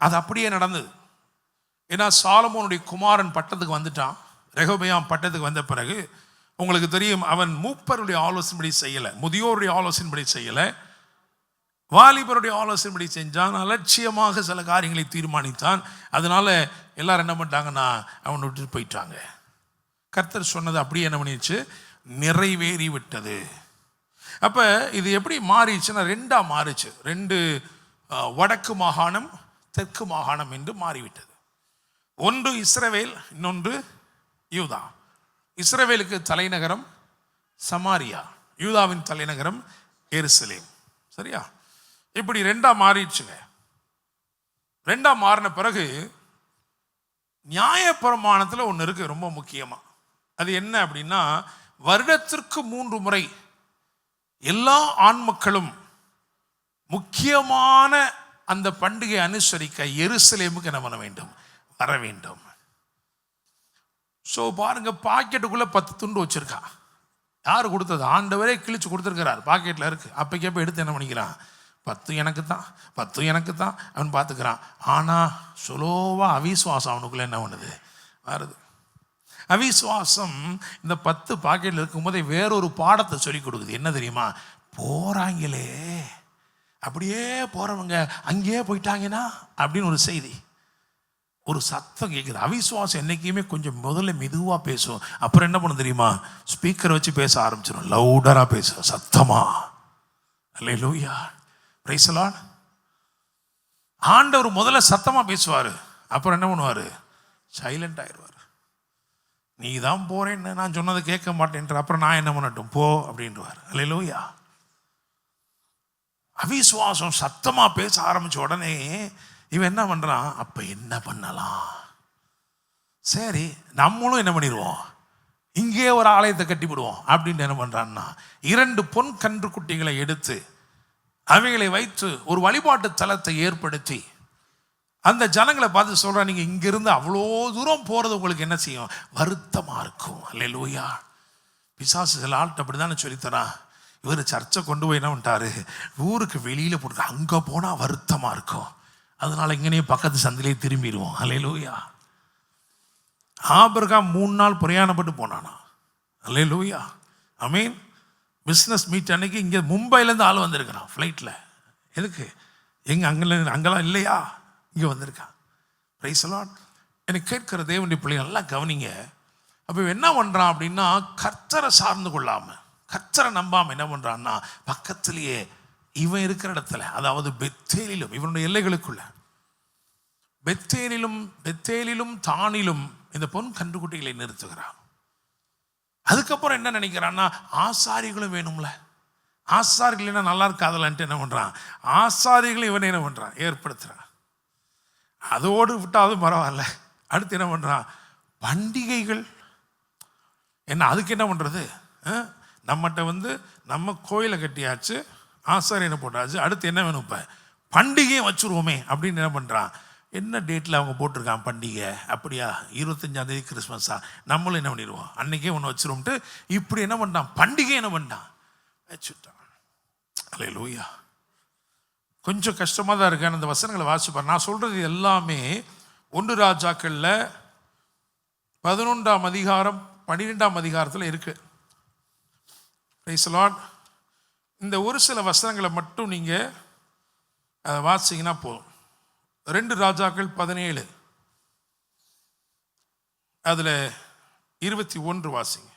அது அப்படியே நடந்தது. ஏன்னா சாலமோனுடைய குமாரன் பட்டத்துக்கு வந்துட்டான். ரெகொபெயாம் பட்டத்துக்கு வந்த பிறகு உங்களுக்கு தெரியும், அவன் மூப்பருடைய ஆலோசனைப்படி செய்யலை, முதியோருடைய ஆலோசனைப்படி செய்யலை, வாலிபருடைய ஆலோசனைப்படி செஞ்சான். அலட்சியமாக சில காரியங்களை தீர்மானித்தான். அதனால எல்லாரும் என்ன பண்ணிட்டாங்கன்னா அவனை விட்டுட்டு போயிட்டாங்க. கர்த்தர் சொன்னது அப்படியே என்ன பண்ணிடுச்சு, நிறைவேறி விட்டது. அப்போ இது எப்படி மாறிடுச்சுன்னா 2ஆக மாறிச்சு. 2 வடக்கு மாகாணம், தெற்கு மாகாணம் என்று மாறிவிட்டது. ஒன்று இஸ்ரவேல், இன்னொன்று யூதா. இஸ்ரவேலுக்கு தலைநகரம் சமாரியா, யூதாவின் தலைநகரம் எருசலேம். சரியா? இப்படி 2ஆக மாறிடுச்சுங்க. 2ஆக மாறின பிறகு நியாயப்பிரமாணத்தில் ஒன்று இருக்குது ரொம்ப முக்கியமாக. அது என்ன அப்படின்னா, வருடத்திற்கு 3 முறை எல்லா ஆண் மக்களும் முக்கியமான அந்த பண்டிகை அனுசரிக்க எருசலேமுக்கு என்ன பண்ண வேண்டும், வர வேண்டும். ஸோ பாருங்க, பாக்கெட்டுக்குள்ளே 10 துண்டு வச்சிருக்கா. யார் கொடுத்தது? ஆண்டவரே கிழிச்சு கொடுத்துருக்கிறார். பாக்கெட்டில் இருக்குது. அப்போக்கப்போ எடுத்து என்ன பண்ணிக்கிறான், 10 எனக்கு தான், 10 எனக்கு தான் அவன் பார்த்துக்கிறான். ஆனால் சுலோவாக அவிசுவாசம் அவனுக்குள்ளே என்ன பண்ணுது, வருது. அவிசுவாசம் இந்த 10 பாக்கெட்டில் இருக்கும்போதே வேறொரு பாடத்தை சொல்லி கொடுக்குது. என்ன தெரியுமா? போகிறாங்களே, அப்படியே போகிறவங்க அங்கேயே போயிட்டாங்கன்னா அப்படின்னு ஒரு செய்தி, ஒரு சத்தம் கேட்குது. அவிசுவாசம் என்றைக்குமே கொஞ்சம் முதல்ல மெதுவாக பேசும், அப்புறம் என்ன பண்ணும் தெரியுமா, ஸ்பீக்கரை வச்சு பேச ஆரம்பிச்சிடும், லவுடராக பேசும், சத்தமா. அல்லேலூயா, பிரைஸ் தி லார்ட். ஆண்டவர் முதல்ல சத்தமாக பேசுவார், அப்புறம் என்ன பண்ணுவார், சைலண்ட் ஆயிடுவார். நீ தான் போறேன்னு நான் சொன்னதை கேட்க மாட்டேன்ற, அப்புறம் நான் என்ன பண்ணட்டும் போ அப்படின்றவார். அல்லேலூயா. அவிசுவாசம் சத்தமாக பேச ஆரம்பித்த உடனே இவன் என்ன பண்ணுறான், அப்போ என்ன பண்ணலாம், சரி நம்மளும் என்ன பண்ணிடுவோம், இங்கே ஒரு ஆலயத்தை கட்டிவிடுவோம் அப்படின்ட்டு என்ன பண்ணுறான்னா 2 பொன் கன்று குட்டிகளை எடுத்து அவைகளை வைத்து ஒரு வழிபாட்டு தலத்தை ஏற்படுத்தி அந்த ஜனங்களை பார்த்து சொல்கிறான், நீங்கள் இங்கிருந்து அவ்வளோ தூரம் போகிறது உங்களுக்கு என்ன செய்யும், வருத்தமாக இருக்கும். அல்லேலூயா. பிசாசு சில ஆள்கிட்ட அப்படி தானே சொல்லித்தரான். இவர் சர்ச்சை கொண்டு போய் என்ன பண்ணிட்டாரு, ஊருக்கு வெளியில் போட்டு அங்கே போனால் வருத்தமாக இருக்கும், அதனால இங்கேயே பக்கத்து சந்திலே திரும்பிடுவோம். அல்லேலூயா. ஆபிரகாம் 3 நாள் பிரயாணப்பட்டு போனானா. அல்லேலூயா. ஐ மீன் பிஸ்னஸ் மீட் அன்னைக்கு இங்கே மும்பையிலேருந்து ஆள் வந்திருக்கிறான் ஃப்ளைட்டில். எதுக்கு? அங்கெல்லாம் இல்லையா? இங்கே வந்திருக்கான். Price the Lord. எனக்கு கேட்கிற தேவனுடைய பிள்ளை நல்லா கவனிங்க. அப்போ என்ன பண்ணுறான் அப்படின்னா, கர்த்தரை சார்ந்து கொள்ளாமல், கர்த்தரை நம்பாமல் என்ன பண்ணுறான்னா, பக்கத்திலேயே இவன் இருக்கிற இடத்துல, அதாவது பெத்தேலிலும், இவனுடைய எல்லைகளுக்குள்ள பெத்தேலிலும் தானிலும் இந்த பொன் கன்றுக்குட்டிகளை நிறுத்துகிறான். அதுக்கப்புறம் என்ன நினைக்கிறான்னா, ஆசாரிகளும் வேணும்ல, ஆசாரிகள் என்ன நல்லா இருக்காதலான்ட்டு என்ன பண்ணுறான், ஆசாரிகளும் இவனை என்ன பண்ணுறான், ஏற்படுத்துகிறான். அதோடு விட்டாலும் பரவாயில்ல. அடுத்து என்ன பண்ணுறான், பண்டிகைகள். என்ன அதுக்கு என்ன பண்ணுறது, நம்மகிட்ட நம்ம கோயிலை கட்டியாச்சு, ஆசாரியனை போட்டாச்சு, அடுத்து என்ன வேணும், இப்போ பண்டிகையை வச்சுருவோமே அப்படின்னு என்ன பண்ணுறான். என்ன டேட்டில் அவங்க போட்டிருக்கான் பண்டிகை, அப்படியா 25ஆம் கிறிஸ்மஸா, நம்மளும் என்ன பண்ணிடுவோம் அன்றைக்கே ஒன்று வச்சுருவோம்ட்டு இப்படி என்ன பண்ணிட்டான், பண்டிகை என்ன பண்ணிட்டான், வச்சுட்டான். அல்லேலூயா. கொஞ்சம் கஷ்டமாக தான் இருக்கேன் அந்த வசனங்களை வாசிப்பார். நான் சொல்கிறது எல்லாமே 1 ராஜாக்களில் 11ஆம் அதிகாரம் 12ஆம் அதிகாரத்தில் இருக்குது. Price the Lord. இந்த ஒரு சில வசனங்களை மட்டும் நீங்கள் அதை வாசிங்கன்னா போதும். 2 ராஜாக்கள் 17 அதில் 21 வாசிங்க.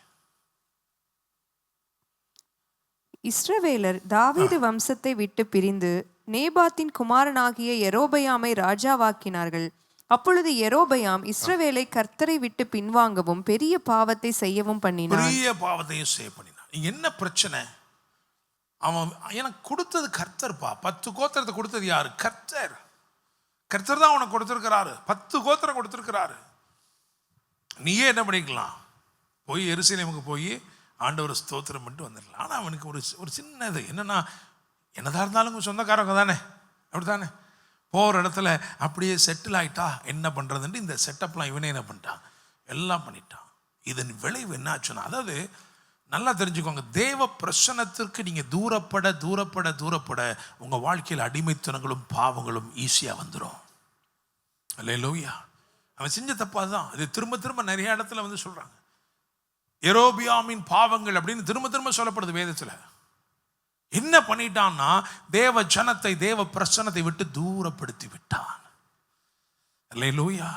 இஸ்ரவேலர் தாவீது வம்சத்தை விட்டு பிரிந்து நேபாத்தின் குமாரனாகிய யெரொபெயாமை ராஜாவாக்கினார்கள். அப்பொழுது யெரொபெயாம் இஸ்ரவேலை கர்த்தரை விட்டு பின்வாங்கவும் பெரிய பாவத்தை செய்யவும் பண்ணினான். பெரிய பாவத்தையும் செய்ய பண்ணினான். என்ன பிரச்சனை? அவன் எனக்கு கொடுத்தது கர்த்தர்ப்பா. 10 கோத்திரத்தை கொடுத்தது யாரு? கர்த்தர். கர்த்தர் தான் அவனுக்கு கொடுத்துருக்கிறாரு. 10 கோத்திரம் கொடுத்துருக்கிறாரு. நீயே என்ன பண்ணிக்கலாம், போய் எருசலேமுக்கு போய் ஆண்டவர் ஸ்தோத்திரம் பண்ணிட்டு வந்துடலாம். ஆனால் அவனுக்கு ஒரு சின்னது என்னன்னா, என்னதான் இருந்தாலும் சொந்தக்காரங்க தானே, அப்படி தானே, போகிற இடத்துல அப்படியே செட்டில் ஆகிட்டா என்ன பண்ணுறதுன்ட்டு இந்த செட்டப்லாம் இவனே என்ன பண்ணிட்டான், எல்லாம் பண்ணிட்டான். இதன் விளைவு என்ன ஆச்சுன்னா, அதாவது நல்லா தெரிஞ்சுக்கோங்க, தேவ பிரசன்னத்திற்கு நீங்கள் தூரப்பட தூரப்பட தூரப்பட உங்கள் வாழ்க்கையில் அடிமைத்தனங்களும் பாவங்களும் ஈஸியாக வந்துடும். அல்லேலூயா. அவன் செஞ்ச தப்பாக தான். இது திரும்ப திரும்ப நிறைய இடத்துல சொல்கிறாங்க, யெரொபெயாமின் பாவங்கள் அப்படின்னு திரும்ப திரும்ப சொல்லப்படுது வேதத்தில். என்ன பண்ணிட்டான்னா, தேவ ஜனத்தை தேவ பிரசன்னத்தை விட்டு தூரப்படுத்தி விட்டான். அல்லேலூயா.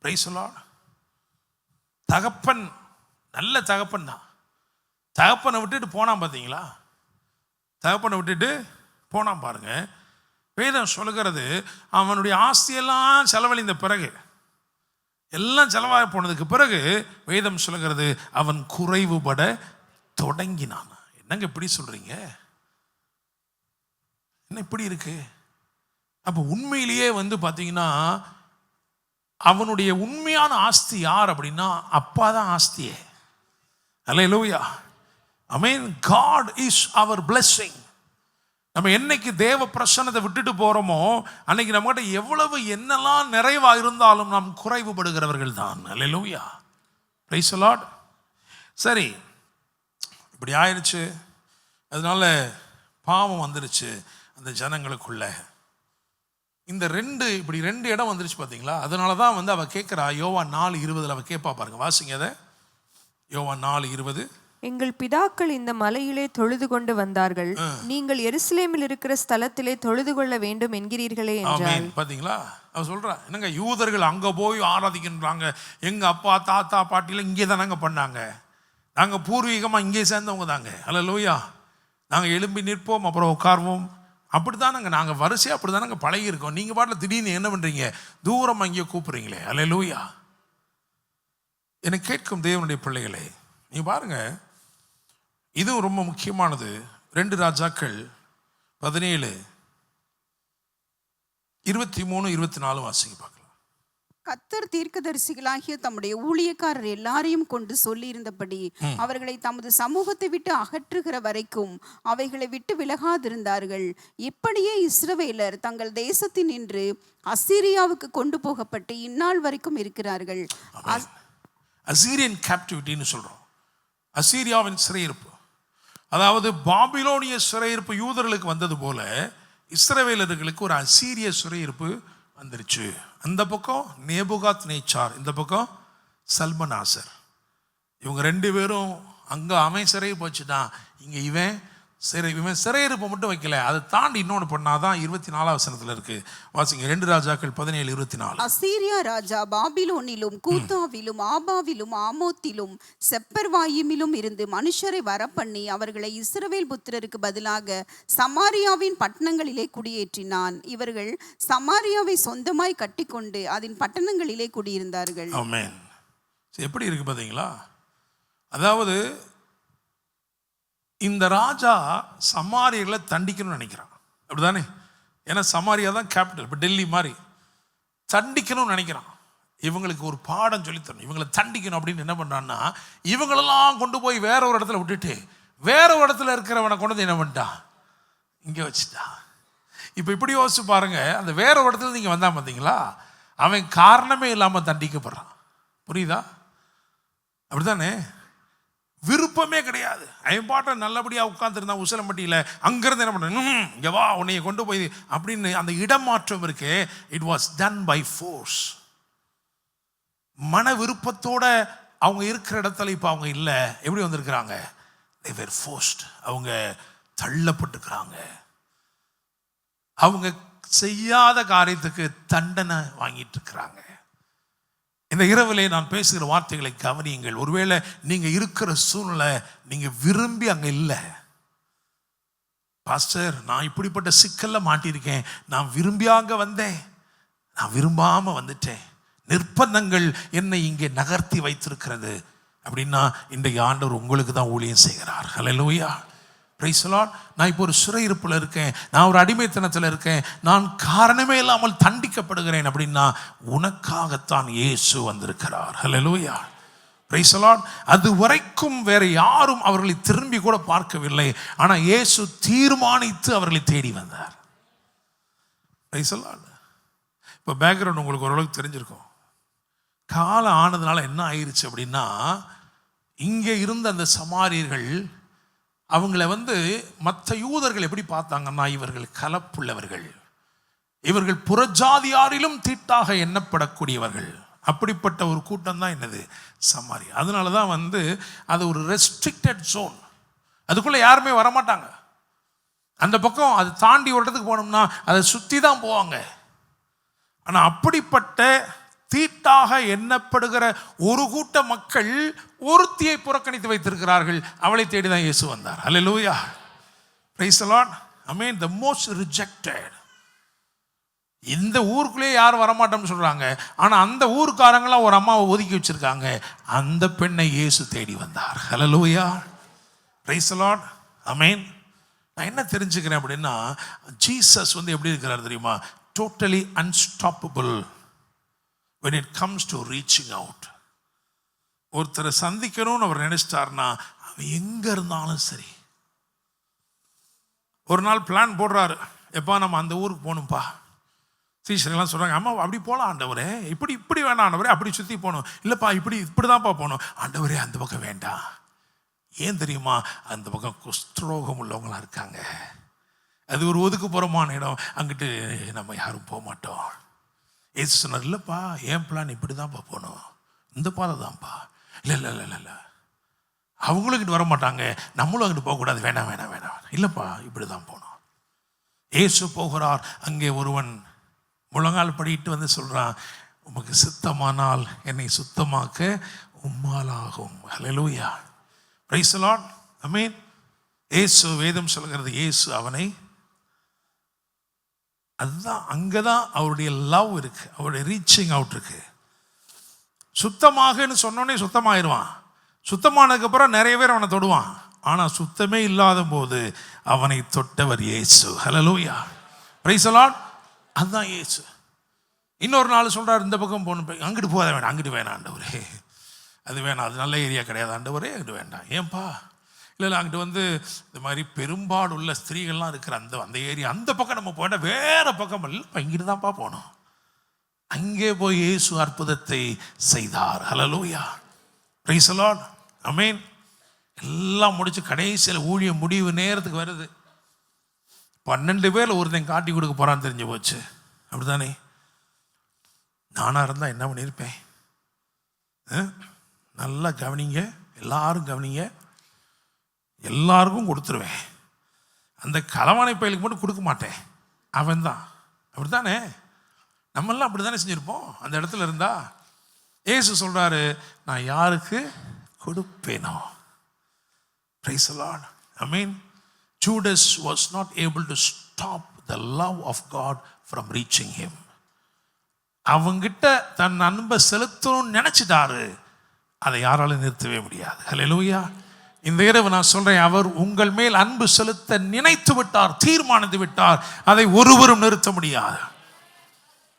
Praise the Lord. தகப்பன் நல்ல தகப்பன் தான். தகப்பனை விட்டுட்டு போனான் பார்த்தீங்களா, தகப்பனை விட்டுட்டு போனான் பாருங்க. வேதம் சொல்லுகிறது, அவனுடைய ஆஸ்தியெல்லாம் செலவழிந்த பிறகு, எல்லாம் செலவாக போனதுக்கு பிறகு வேதம் சொல்லுகிறது, அவன் குறைவுபட தொடங்கினான். என்னங்க இப்படி சொல்றீங்க, என்ன இப்படி இருக்கு? அப்போ உண்மையிலேயே பார்த்தீங்கன்னா, அவனுடைய உண்மையான ஆஸ்தி யார் அப்படின்னா, அப்பா தான் ஆஸ்தியே. அல்லேலூயா. ஆமென். God is our blessing. நம்ம என்னைக்கு தேவ பிரசன்னத்தை விட்டுட்டு போகிறோமோ, அன்னைக்கு நம்மகிட்ட எவ்வளவு என்னெல்லாம் நிறைவாக இருந்தாலும் நாம் குறைவுபடுகிறவர்கள் தான். அல்லேலூயா. Praise the Lord. சரி, இப்படி ஆயிடுச்சு. அதனால பாவம் வந்துருச்சு அந்த ஜனங்களுக்குள்ள. இந்த இப்படி ரெண்டு இடம் வந்துருச்சு பார்த்தீங்களா. அதனால தான் அவ கேட்குறா, யோவான் 4:20 அவ கேட்பா பாருங்க. வாசிங்க அதை. யோவான் 4:20. எங்கள் பிதாக்கள் இந்த மலையிலே தொழுது கொண்டு வந்தார்கள், நீங்கள் எருசலேமில் இருக்கிற ஸ்தலத்திலே தொழுது கொள்ள வேண்டும் என்கிறீர்களே என்றார். பாத்தீங்களா, அவ சொல்றா, என்னங்க யூதர்கள் அங்க போய் ஆராதிக்கின்றாங்க, எங்க அப்பா தாத்தா பாட்டில இங்கே தானங்க பண்ணாங்க, நாங்க பூர்வீகமா இங்கே சேர்ந்தவங்க தாங்க. அல்லேலூயா. நாங்க எழும்பி நிற்போம், அப்புறம் உட்கார்வோம், அப்படித்தானங்க நாங்க வரிசையா அப்படித்தானங்க பழகி இருக்கோம். நீங்க பாட்டில் திடீர்னு என்ன பண்றீங்க, தூரம் அங்கேயே கூப்பிடுறீங்களே. அல்லேலூயா. எனக்கு கேட்கும் தேவனுடைய பிள்ளைகளே, நீ பாருங்க, இதுவும் ரொம்ப முக்கியமானது. 2 ராஜாக்கள் 17:23-24 வாசிங்க பார்க்கலாம். கர்த்தர் தீர்க்கதரிசிகளாகிய தம்முடைய ஊழியக்காரர் எல்லாரையும் கொண்டு சொல்லியிருந்தபடி அவர்களை தமது சமூகத்தை விட்டு அகற்றுகிற வரைக்கும் அவைகளை விட்டு விலகாதிருந்தார்கள். இப்படியே இஸ்ரவேலர் தங்கள் தேசத்தில் நின்று அசீரியாவுக்கு கொண்டு போகப்பட்டு இந்நாள் வரைக்கும் இருக்கிறார்கள். அசீரியன் கேப்டிவிட்டின்னு சொல்றோம். அசீரியாவின் சிறையிருப்பு, அதாவது பாபிலோனிய சிறையிருப்பு யூதர்களுக்கு வந்தது போல இஸ்ரவேலர்களுக்கு ஒரு அசீரிய சிறையிருப்பு வந்துருச்சு. அந்த பக்கம் நேபுகாத் நேச்சார், இந்த பக்கம் சல்மனாசர். இவங்க 2 பேரும் அங்கே அவன் சிறையை போச்சுட்டான், இங்கே இவன் இவன் சிறையிருப்பை மட்டும் வைக்கல, அதை தாண்டி இன்னொன்று பண்ணாதான். 24ஆம் வசனத்தில் இருக்கு, வாசிங்க. 2 ராஜாக்கள் 17:24. அசீரியா ராஜா பாபிலோனிலும் கூத்தாவிலும் ஆபாவிலும் ஆமோத்திலும் செப்பர்வாயிமிலும் இருந்து மனுஷரை வரப்பண்ணி அவர்களை இஸ்ரவேல் புத்திரருக்கு பதிலாக சமாரியாவின் பட்டணங்களிலே குடியேற்றினான். இவர்கள் சமாரியாவை சொந்தமாய் கட்டிக்கொண்டு அதன் பட்டணங்களிலே குடியிருந்தார்கள். ஆமென். எப்படி இருக்கு பார்த்தீங்களா? அதாவது இந்த ராஜா சமாரியர்களை தண்டிக்கணும்னு நினைக்கிறான், அப்படிதானே? ஏன்னா சமாரியா தான் கேபிட்டல், இப்போ டெல்லி மாதிரி. தண்டிக்கணும்னு நினைக்கிறான். இவங்களுக்கு ஒரு பாடம் சொல்லித்தரணும், இவங்களை தண்டிக்கணும் அப்படின்னு என்ன பண்ணுறான்னா, இவங்களெல்லாம் கொண்டு போய் வேற ஒரு இடத்துல விட்டுட்டு வேற ஒரு இடத்துல இருக்கிறவனை கொண்டு வந்து என்ன பண்ணிட்டான், இங்கே வச்சுட்டா. இப்போ இப்படி யோசிச்சு பாருங்க, அந்த வேற ஒரு இடத்துல நீங்கள் வந்தான் பார்த்தீங்களா, அவன் காரணமே இல்லாமல் தண்டிக்கப்படுறான். புரியுதா? அப்படிதானே? விருப்பமே கிடையாது. அவன் பாட்ட நல்லபடியாக உட்காந்துருந்தான் உசிலம்பட்டியில். அங்கேருந்து என்ன பண்ணுறேன், இங்கே வா உன்னைய கொண்டு போய் அப்படின்னு அந்த இடமாற்றம் இருக்கு. It was done by force. மன விருப்பத்தோட அவங்க இருக்கிற இடத்துல இப்போ அவங்க இல்லை. எப்படி வந்திருக்கிறாங்க? they were forced. அவங்க தள்ளப்பட்டுக்கிறாங்க. அவங்க செய்யாத காரியத்துக்கு தண்டனை வாங்கிட்டு இருக்கிறாங்க. இந்த இரவிலே நான் பேசுகிற வார்த்தைகளை கவனியுங்கள். ஒருவேளை நீங்க இருக்கிற சூழ்நிலை நீங்க விரும்பி அங்க இல்லை. பாஸ்டர், நான் இப்படிப்பட்ட சிக்கல்ல மாட்டியிருக்கேன், நான் விரும்பியாங்க வந்தேன், நான் விரும்பாம வந்துட்டேன், நிர்பந்தங்கள் என்னை இங்கே நகர்த்தி வைத்திருக்கிறது அப்படின்னா, இன்றைக்கு ஆண்டவர் உங்களுக்கு தான் ஊழியம் செய்கிறார். ஹல்லேலூயா, பிரைஸ் தி லார்ட். நான் இப்போ ஒரு சிறையிருப்பில் இருக்கேன், நான் ஒரு அடிமைத்தனத்தில் இருக்கேன், நான் காரணமே இல்லாமல் தண்டிக்கப்படுகிறேன் அப்படின்னா, உனக்காகத்தான் இயேசு வந்திருக்கிறார். ஹல்லேலூயா, பிரைஸ் தி லார்ட். அது வரைக்கும் வேற யாரும் அவர்களை திரும்பி கூட பார்க்கவில்லை. ஆனால் இயேசு தீர்மானித்து அவர்களை தேடி வந்தார். Price the Lord. இப்போ பேக்ரவுண்ட் உங்களுக்கு ஓரளவுக்கு தெரிஞ்சிருக்கும். காலம் ஆனதுனால என்ன ஆயிடுச்சு அப்படின்னா, இங்கே இருந்த அந்த சமாரியர்கள் அவங்கள மற்ற யூதர்கள் எப்படி பார்த்தாங்கன்னா, இவர்கள் கலப்புள்ளவர்கள், இவர்கள் புறஜாதியாரிலும் தீட்டாக எண்ணப்படக்கூடியவர்கள். அப்படிப்பட்ட ஒரு கூட்டம் தான் என்னது, சமாரியா. அதனால தான் அது ஒரு ரெஸ்ட்ரிக்டட் ஜோன். அதுக்குள்ளே யாருமே வரமாட்டாங்க. அந்த பக்கம் அது தாண்டி ஒரு இடத்துக்கு போனோம்னா அதை சுற்றி தான் போவாங்க. ஆனால் அப்படிப்பட்ட தீட்டாக எண்ணப்படுகிற ஒரு கூட்ட மக்கள் ஒருத்தியை புறக்கணித்து வைத்திருக்கிறார்கள். அவளை தேடி தான் இயேசு வந்தார். ஹல்லேலூயா, பிரைஸ் தி லார்ட். ஆமென். the most rejected. இந்த ஊருக்குள்ளே யாரும் வரமாட்டோம்னு சொல்றாங்க. ஆனா அந்த ஊருக்காரங்களாம் ஒரு அம்மாவை ஒதுக்கி வச்சிருக்காங்க. அந்த பெண்ணை இயேசு தேடி வந்தார். ஹல்லேலூயா, பிரைஸ் தி லார்ட். ஆமென். நான் என்ன தெரிஞ்சுக்கிறேன் அப்படின்னா, ஜீசஸ் எப்படி இருக்கிறார் தெரியுமா? totally unstoppable when it comes to reaching out. ஒருத்தரை சந்திக்கணும்னு அவர் நினைச்சிட்டார்னா, அவன் எங்க இருந்தாலும் சரி. ஒரு நாள் பிளான் போடுறாரு, எப்பா நம்ம அந்த ஊருக்கு போகணும்ப்பா. சீஷர்கள்லாம் சொல்றாங்க, அம்மா அப்படி போகலாம் ஆண்டவரே, இப்படி வேண்டாம் ஆண்டவரே, அப்படி சுற்றி போகணும். இல்லைப்பா இப்படிதான்ப்பா போகணும். ஆண்டவரே அந்த பக்கம் வேண்டாம். ஏன் தெரியுமா? அந்த பக்கம் குஷ்டரோகம் உள்ளவங்களா இருக்காங்க. அது ஒரு ஒதுக்குப்புறமான இடம், அங்கிட்டு நம்ம யாரும் போக மாட்டோம். ஏசு சொன்னார், இல்லைப்பா ஏன் பிளான் இப்படி தான்ப்பா போகணும், இந்த பாதை தான்ப்பா. இல்லை அவங்களும் இங்கிட்டு வர மாட்டாங்க, நம்மளும் அங்கிட்டு போகக்கூடாது, வேணாம். இல்லைப்பா இப்படி தான் போகணும். ஏசு போகிறார். அங்கே ஒருவன் முழங்கால் படிட்டு சொல்கிறான், உமக்கு சித்தமானால் என்னை சுத்தமாக்க உம்மால் ஆகும். ஹல்லேலூயா, பிரைஸ் தி லார்ட். ஆமென். ஏசு, வேதம் சொல்கிறது, ஏசு அவனை, அதுதான் அங்கதான் அவருடைய லவ் இருக்கு, அவருடைய ரீச்சிங் அவுட் இருக்கு. சுத்தமாகன்னு சொன்னோடனே சுத்தமாயிருவான். சுத்தமானதுக்கு அப்புறம் நிறைய பேர் அவனை தொடுவான். ஆனால் சுத்தமே இல்லாத போது அவனை தொட்டவர் இயேசு. ஹல்லேலூயா, பிரைஸ் தி லார்ட். அதுதான் இயேசு. இன்னொரு நாள் சொல்றார், இந்த பக்கம் போகணும், அங்கிட்டு போக வேண்டாம், அங்கிட்டு வேணாம் ஆண்டவரே, அது வேணாம், அது நல்ல ஏரியா கிடையாது ஆண்டவரே, அங்கிட்டு வேண்டாம். ஏன்பா? இல்லை அங்கிட்டு இந்த மாதிரி பெரும்பாடு உள்ள ஸ்திரீகள்லாம் இருக்கிற அந்த ஏரியா, அந்த பக்கம் நம்ம போயிட்டா வேற பக்கம் இல்லை, இங்கிட்டு தான்ப்பா போகணும். அங்கே போய் இயேசு அற்புதத்தை செய்தார். ஹல்லேலூயா, பிரைஸ் தி லார்ட். ஆமென். எல்லாம் முடிச்சு கடைசியில் ஊழிய முடிவு நேரத்துக்கு வருது. 12 பேர் ஒருத்தன் காட்டி கொடுக்க போறான்னு தெரிஞ்சு போச்சு. அப்படித்தானே? நானா இருந்தா என்ன பண்ணியிருப்பேன்? நல்லா கவனிங்க, எல்லாரும் கவனிங்க, எல்லாருக்கும் கொடுத்துருவேன். அந்த களவானை பயலுக்கு மட்டும் கொடுக்க மாட்டேன், அவன் தான். அப்படி தானே நம்மெல்லாம் அப்படி தானே செஞ்சுருப்போம் அந்த இடத்துல இருந்தா. இயேசு சொல்கிறாரு, நான் யாருக்கு கொடுப்பேனோ. Praise the Lord. I mean, Judas was not able to stop the love of God from reaching him. அவங்கிட்ட தன் அன்பை செலுத்தணும்னு நினைச்சிட்டாரு, அதை யாராலும் நிறுத்தவே முடியாது. ஹல்லேலூயா. இந்த இரவு நான் சொல்றேன், அவர் உங்கள் மேல் அன்பு செலுத்த நினைத்து விட்டார், தீர்மானித்து விட்டார், அதை ஒருவரும் நிறுத்த முடியாது.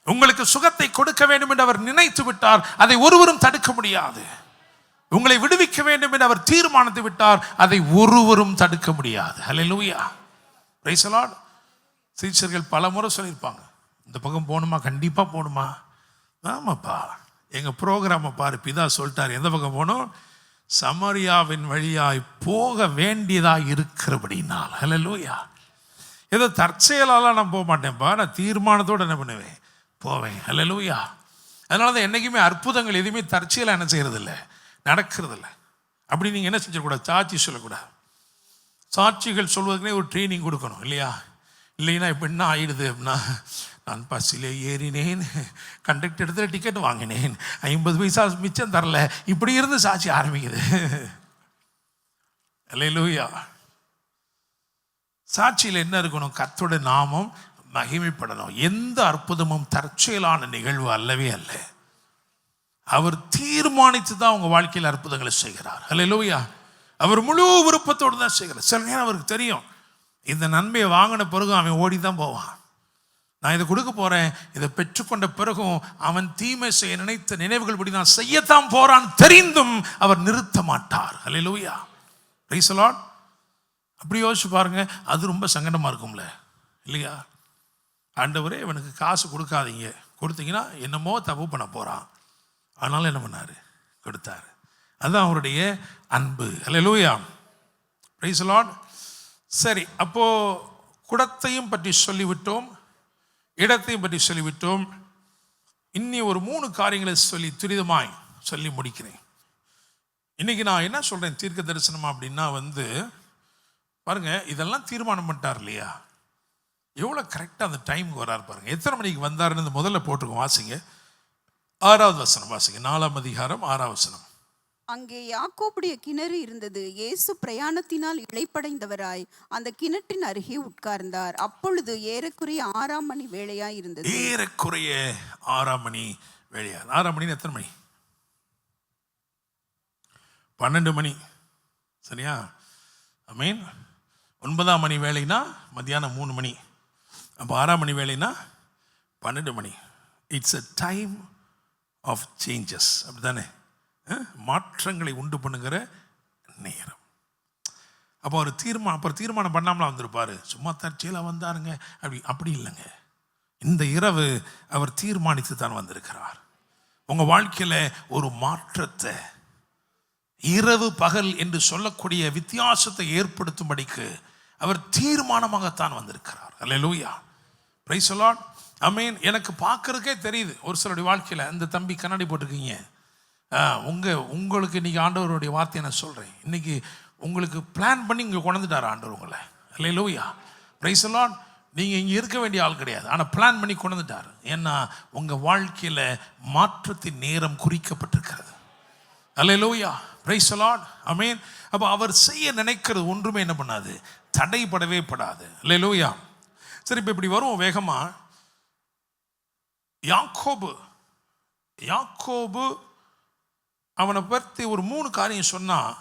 உங்களுக்கு சுகத்தை கொடுக்க வேண்டும் என்று அவர் நினைத்து விட்டார், அதை ஒருவரும் தடுக்க முடியாது. உங்களை விடுவிக்க வேண்டும் என்று அவர் தீர்மானித்து விட்டார், அதை ஒருவரும் தடுக்க முடியாது. ஹல்லேலூயா. Praise the Lord. சீஷர்கள் பல முறை சொல்லியிருப்பாங்க, இந்த பக்கம் போகணுமா, கண்டிப்பாக போகணுமா. ஆமாப்பா, எங்கள் ப்ரோக்ராமை பாரு, பிதா சொல்லிட்டார் எந்த பக்கம் போகணும், சமாரியாவின் வழியாய் போக வேண்டியதாக இருக்கிறபடினால். ஹல்லேலூயா. ஏதோ தற்செயலாலாம் நான் போக மாட்டேன்ப்பா, நான் தீர்மானத்தோடு என்ன பண்ணுவேன், போவேன். ஹல்லேலூயா. அதனால தான் என்றைக்குமே அற்புதங்கள் எதுவுமே தற்செயலாக என்ன செய்கிறதில்ல, நடக்கிறதில்ல. அப்படி நீங்கள் என்ன செஞ்சிடக்கூடாது, சாட்சி சொல்லக்கூடாது. சாட்சிகள் சொல்வதுக்குனே ஒரு ட்ரைனிங் கொடுக்கணும் இல்லையா. இல்லைன்னா இப்போ என்ன ஆகிடுது அப்படின்னா, நான் பஸ்ஸில் ஏறினேன், கண்டக்டர் இடத்துல டிக்கெட் வாங்கினேன், 50 பைசா மிச்சம் தரல, இப்படி இருந்து சாட்சி ஆரம்பிக்குது. அல்லேலூயா. சாட்சியில் என்ன இருக்கணும், கர்த்தருடைய நாமம் மகிமைப்படணும். எந்த அற்புதமும் தற்செயலான நிகழ்வு அல்லவே அல்ல. அவர் தீர்மானித்து தான் உங்கள் வாழ்க்கையில் அற்புதங்களை செய்கிறார். அல்லேலூயா. அவர் முழு விருப்பத்தோடு தான் செய்கிறார். சில நேரம் அவருக்கு தெரியும், இந்த நன்மையை வாங்கின பிறகு அவன் ஓடி தான் போவான். நான் இதை கொடுக்க போகிறேன், இதை பெற்றுக்கொண்ட பிறகும் அவன் தீமை செய்ய நினைத்த நினைவுகள் படி நான் செய்யத்தான் போகிறான் தெரிந்தும் அவர் நிறுத்த மாட்டார். அல்லேலூயா. Praise the Lord. அப்படி யோசிச்சு பாருங்க, அது ரொம்ப சங்கடமாக இருக்கும்ல இல்லையா. ஆண்டவரே இவனுக்கு காசு கொடுக்காதீங்க, கொடுத்தீங்கன்னா என்னமோ தப்பு பண்ண போகிறான், அதனால என்ன பண்ணார், கொடுத்தாரு. அதுதான் அவருடைய அன்பு. அல்லேலூயா. Praise the Lord. சரி, அப்போது குடத்தையும் பற்றி சொல்லிவிட்டோம், இடத்தையும் பற்றி சொல்லிவிட்டோம். இன்னி ஒரு 3 காரியங்களை சொல்லி துரிதமாய் சொல்லி முடிக்கிறேன். இன்னைக்கு நான் என்ன சொல்கிறேன், தீர்க்க தரிசனமா அப்படின்னா பாருங்க, இதெல்லாம் தீர்மானம் பண்ணிட்டார் இல்லையா, எவ்வளோ கரெக்டாக அந்த டைமுக்கு வரார் பாருங்க. எத்தனை மணிக்கு வந்தாருன்னு முதல்ல போட்டிருக்கோம், வாசிங்க. 6வது வசனம் வாசிங்க, 4ஆம் அதிகாரம் 6ஆம் வசனம். அங்கே யாக்கோபுடைய கிணறு இருந்தது. இயேசு பிரயாணத்தினால் இளைப்படைந்தவராய் அந்த கிணற்றின் அருகே உட்கார்ந்தார். அப்பொழுது ஏறக்குறைய 6ஆம் மணி வேளையாய் இருந்தது. ஏறக்குறைய 6ஆம் மணி வேளையா. 6ஆம் மணி எத்தனை மணி, 12 மணி சரியா. ஐ மீன் 9ஆம் மணி வேலைனா மத்தியானம் 3 மணி, அப்போ 6ஆம் மணி வேலைனா 12 மணி. It's a time of changes, அப்படி தானே, மாற்றங்களை உண்டு பண்ணுகிற நேரம். அப்போ அவர் தீர்மானம் பண்ணாமலாம் வந்திருப்பார், சும்மா தற்செயலாக வந்தாருங்க அப்படி இல்லைங்க. இந்த இரவு அவர் தீர்மானித்து தான் வந்திருக்கிறார். உங்கள் வாழ்க்கையில் ஒரு மாற்றத்தை, இரவு பகல் என்று சொல்லக்கூடிய வித்தியாசத்தை ஏற்படுத்தும்படிக்கு அவர் தீர்மானமாகத்தான் வந்திருக்கிறார். அல்லேலூயா. Praise the Lord. ஐ மீன், எனக்கு பார்க்கறதுக்கே தெரியுது ஒரு சிலருடைய வாழ்க்கையில். இந்த தம்பி கண்ணாடி போட்டிருக்கீங்க, உங்களுக்கு இன்றைக்கி ஆண்டவருடைய வார்த்தையை நான் சொல்கிறேன். இன்றைக்கி உங்களுக்கு பிளான் பண்ணி இங்கே கொண்டுட்டார் ஆண்டவர் உங்களை. அல்லேலூயா. Praise the Lord. நீங்கள் இங்கே இருக்க வேண்டிய ஆள் கிடையாது, ஆனால் பிளான் பண்ணி கொண்டுட்டார். ஏன்னா உங்கள் வாழ்க்கையில் மாற்றத்தின் நேரம் குறிக்கப்பட்டிருக்கிறது. அல்லேலூயா. Praise the Lord. ஐ மீன், அப்போ அவர் செய்ய நினைக்கிறது ஒன்றுமே என்ன பண்ணாது, தடைப்படவே படாது. அல்லேலூயா. சரி, இப்போ இப்படி வரும் வேகமாக. யாக்கோபு அவனை பற்றி ஒரு 3 காரியம் சொன்னால்,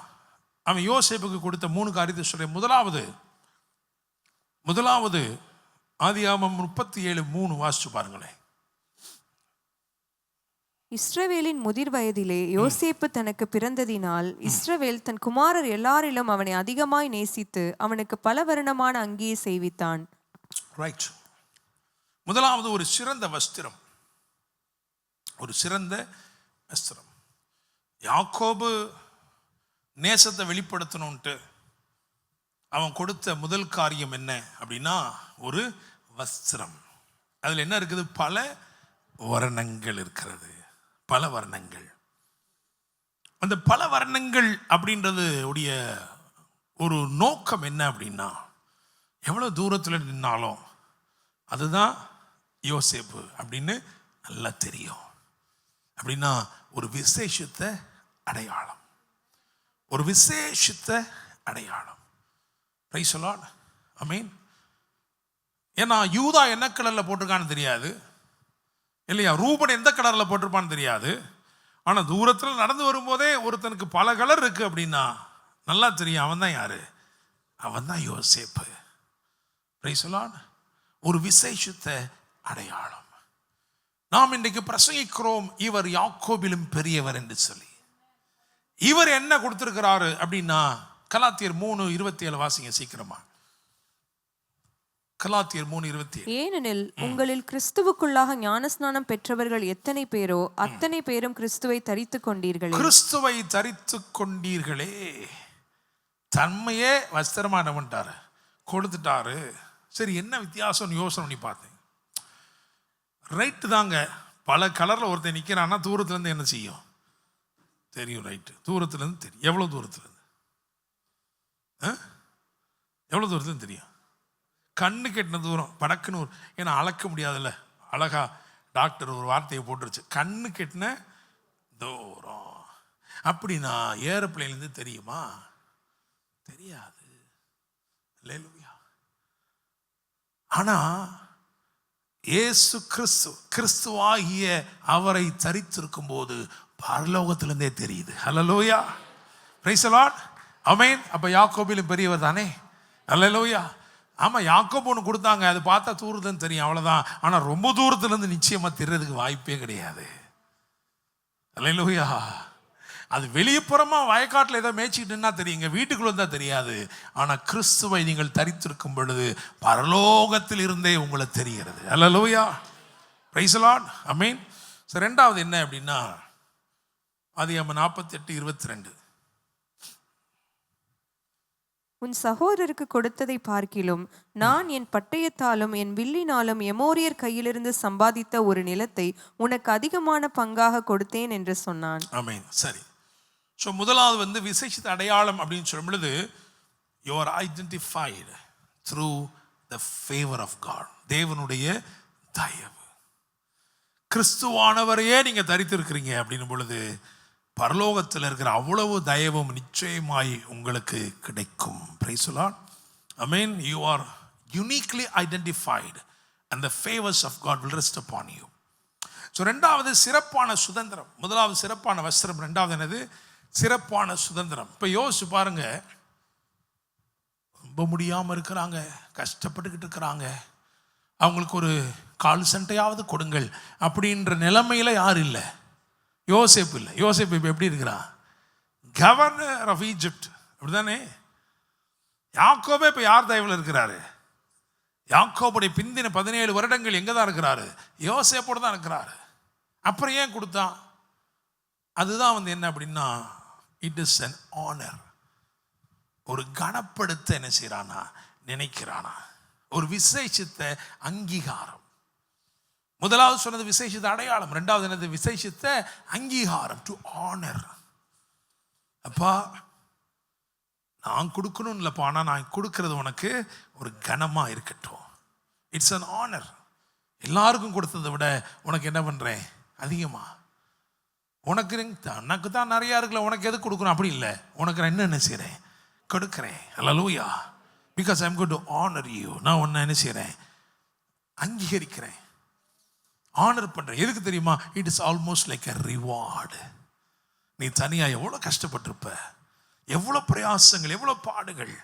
அவன் யோசேப்புக்கு கொடுத்த 3 காரியத்தை சொல்கிறேன். முதலாவது ஆதியாகமம் 37:3 வாசிச்சு பாருங்களேன். இஸ்ரவேலின் முதிர் வயதிலே யோசேப்பு தனக்கு பிறந்ததினால் இஸ்ரவேல் தன் குமாரர் எல்லாரிலும் அவனை அதிகமாய் நேசித்து அவனுக்கு பல வருணமான அங்கியை செய்வித்தான். ரைட். முதலாவது ஒரு சிறந்த வஸ்திரம், ஒரு சிறந்த வஸ்திரம். யாக்கோபு நேசத்தை வெளிப்படுத்தணும்ட்டு அவன் கொடுத்த முதல் காரியம் என்ன அப்படின்னா, ஒரு வஸ்திரம். அதில் என்ன இருக்குது, பல வர்ணங்கள் இருக்கிறது, பல வர்ணங்கள். அந்த பல வர்ணங்கள் அப்படின்றது உடைய ஒரு நோக்கம் என்ன அப்படின்னா, எவ்வளோ தூரத்தில் நின்னாலும் அதுதான் யோசேப்பு அப்படின்னு நல்லா தெரியும். அப்படின்னா ஒரு விசேஷத்தை அடையாளம், ஒரு விசேஷித்த அடையாளம். Praise the Lord. ஆமென். ஏன்னா யூதா என்ன கலரில் போட்டிருக்கான்னு தெரியாது இல்லையா, ரூபன் எந்த கலரில் போட்டிருப்பான்னு தெரியாது. ஆனால் தூரத்தில் நடந்து வரும்போதே ஒருத்தனுக்கு பல கலர் இருக்கு அப்படின்னா நல்லா தெரியும் அவன் தான் யாரு, அவன் தான் யோசேப்பு. Price the Lord. ஒரு விசேஷித்த அடையாளம். நாம் இன்றைக்கு பிரசங்கிக்கிறோம் இவர் யாக்கோபிலும் பெரியவர் என்று சொல்லி. இவர் என்ன கொடுத்திருக்கிறாரு அப்படின்னா கலாத்தியர் 3:27 வாசிங்க சீக்கிரமா. கலாத்தியர் 3:27. ஏனெனில் உங்களில் கிறிஸ்துவுக்குள்ளாக ஞானஸ்நானம் பெற்றவர்கள் எத்தனை பேரோ அத்தனை பேரும் கிறிஸ்துவை தரித்துக் கொண்டீர்களே. கிறிஸ்துவை தரித்துக் கொண்டீர்களே. தன்மையே வஸ்திரமா என்ன பண்ணிட்டாரு, கொடுத்துட்டாரு. சரி, என்ன வித்தியாசம் யோசனை பண்ணி பார்த்தேன். ரைட்டு தாங்க, பல கலர்ல ஒருத்தர் நிக்கிறான்னா தூரத்துல இருந்து என்ன செய்யும் தெரியும். ரைட்டு, தூரத்துல இருந்து தெரியும். எவ்வளவு தூரத்துல இருந்து, எவ்வளவு தூரத்துல இருந்து தெரியும்? கண்ணு கெட்டின தூரம் படக்குன்னு. ஏன்னா அளக்க முடியாதுல்ல. அழகா டாக்டர் ஒரு வார்த்தையை போட்டுருச்சு, கண்ணு கெட்டின தூரம். அப்படின்னா ஏரோப்ளேன்லேருந்து தெரியுமா? தெரியாது. அல்லேலூயா. ஆனா இயேசு கிறிஸ்துவாகிய அவரை தரித்திருக்கும் போது பரலோகத்திலிருந்தே தெரியுது. ஹல்லேலூயா. Praise the Lord. ஆமென். அப்ப யாக்கோபிலும் பெரியவர் தானே. ஹல்லேலூயா. ஆமா, யாக்கோபு ஒன்று கொடுத்தாங்க, அது பார்த்தா தூரத்துன்னு தெரியும், அவ்வளவுதான். ஆனா ரொம்ப தூரத்துல இருந்து நிச்சயமா தெரியறதுக்கு வாய்ப்பே கிடையாது. ஹல்லேலூயா. அது வெளிப்புறமா வயக்காட்டில் ஏதோ மேய்ச்சிக்கிட்டுன்னா தெரியுங்க, வீட்டுக்குள்ள தான் தெரியாது. ஆனா கிறிஸ்துவை நீங்கள் தரித்திருக்கும் பொழுது பரலோகத்தில் இருந்தே உங்களை தெரிகிறது. ஹல்லேலூயா. Praise the Lord. ஆமென். சரி, ரெண்டாவது என்ன அப்படின்னா ஆதியாகமம் 48:22. உன் சகோதரருக்கு கொடுத்ததை பார்க்கிலும் நான் என் பட்டயத்தாலும் என் வில்லினாலும் எமோரியர் கையிலிருந்து சம்பாதித்த ஒரு நிலத்தை உனக்கு அதிகமான பங்காக கொடுத்தேன் என்று சொன்னான். ஆமென். சரி, ஸோ முதலாவது விசேஷித்த அடையாளம் அப்படின்னு சொல்லும் பொழுது you are identified through the favour of God. தேவனுடைய தயவு. கிறிஸ்துவானவரையே நீங்க தரித்திருக்கிறீங்க அப்படின்னும் பொழுது பரலோகத்தில் இருக்கிற அவ்வளவு தயவும் நிச்சயமாய் உங்களுக்கு கிடைக்கும். Praise the Lord. Amen. You are uniquely identified and the favours of God will rest upon you. So ரெண்டாவது சிறப்பான சுதந்திரம். முதலாவது சிறப்பான வஸ்திரம், ரெண்டாவது என்னது? சிறப்பான சுதந்திரம். இப்போ யோசிச்சு பாருங்க, ரொம்ப முடியாமல் இருக்கிறாங்க, கஷ்டப்பட்டுக்கிட்டு இருக்கிறாங்க, அவங்களுக்கு ஒரு கால் சண்டையாவது கொடுங்கள் அப்படின்ற நிலைமையில யார் இல்லை? யோசேப்பு இல்லை. யோசேப்பு இப்போ எப்படி இருக்கிறான்? கவர்னர் ஆஃப் ஈஜிப்ட், அப்படிதானே? யாக்கோபே இப்போ யார் தயவில் இருக்கிறாரு? யாக்கோபுடைய பிந்தின 17 வருடங்கள் எங்கே தான் இருக்கிறாரு? யோசேப்போடு தான் இருக்கிறாரு. அப்புறம் ஏன் கொடுத்தான்? அதுதான் என்ன அப்படின்னா இட் இஸ் an honor. ஒரு கனப்படுத்த என்ன செய்யறானா, நினைக்கிறானா, ஒரு விசேஷித்த அங்கீகாரம். முதலாவது சொன்னது விசேஷித்த அடையாளம், ரெண்டாவது என்னது? விசேஷித்த அங்கீகாரம். To honour. அப்பா நான் கொடுக்கணும் இல்லைப்பா, ஆனால் நான் கொடுக்கறது உனக்கு ஒரு கனமாக இருக்கட்டும். It's an honor. எல்லாருக்கும் கொடுத்ததை விட உனக்கு என்ன பண்ணுறேன்? அதிகமாக. உனக்கு தான் நிறையா இருக்குல்ல, உனக்கு எது கொடுக்கணும் அப்படி இல்லை, உனக்கு நான் என்ன செய்கிறேன்? கொடுக்குறேன். Hallelujah. Because I am going to honour you. நான் உன்னை என்ன செய்கிறேன்? அங்கீகரிக்கிறேன், ஆனர் பண்ணுறேன். எதுக்கு தெரியுமா? It is almost like a reward. நீ தனியாக எவ்வளோ கஷ்டப்பட்டிருப்ப, எவ்வளோ பிரயாசங்கள், எவ்வளோ பாடுகள்.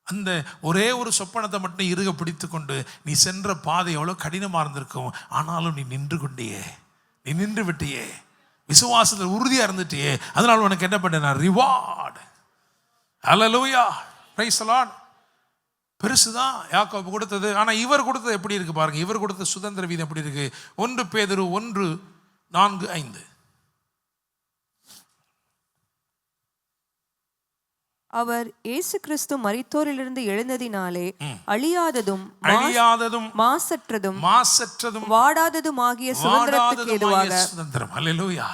அந்த ஒரே ஒரு சொப்பனத்தை மட்டும் இறுக பிடித்து கொண்டு நீ சென்ற பாதை எவ்வளோ கடினமாக இருந்திருக்கும். ஆனாலும் நீ நின்று கொண்டியே, நீ நின்று விட்டியே, விசுவாசத்தில் உறுதியாக இருந்துட்டியே. அதனால உனக்கு என்ன பண்ண? Reward. Hallelujah. Praise the lord. பெருசுதான் யாக்கோபு கொடுத்தது. ஆனால் இவர் கொடுத்தது எப்படி இருக்கு பாருங்க. இவர் கொடுத்த சுதந்திர வீதம் எப்படி இருக்கு? 1 பேதுரு 1:4-5. அவர் இயேசு கிறிஸ்து மரித்தோரிலிருந்து எழுந்ததினாலே அழியாததும் மாசற்றதும் வாடாததும் ஆகிய சுதந்திரத்துக்கு ஏதுவாக. சுதந்திரம். ஹல்லேலூயா.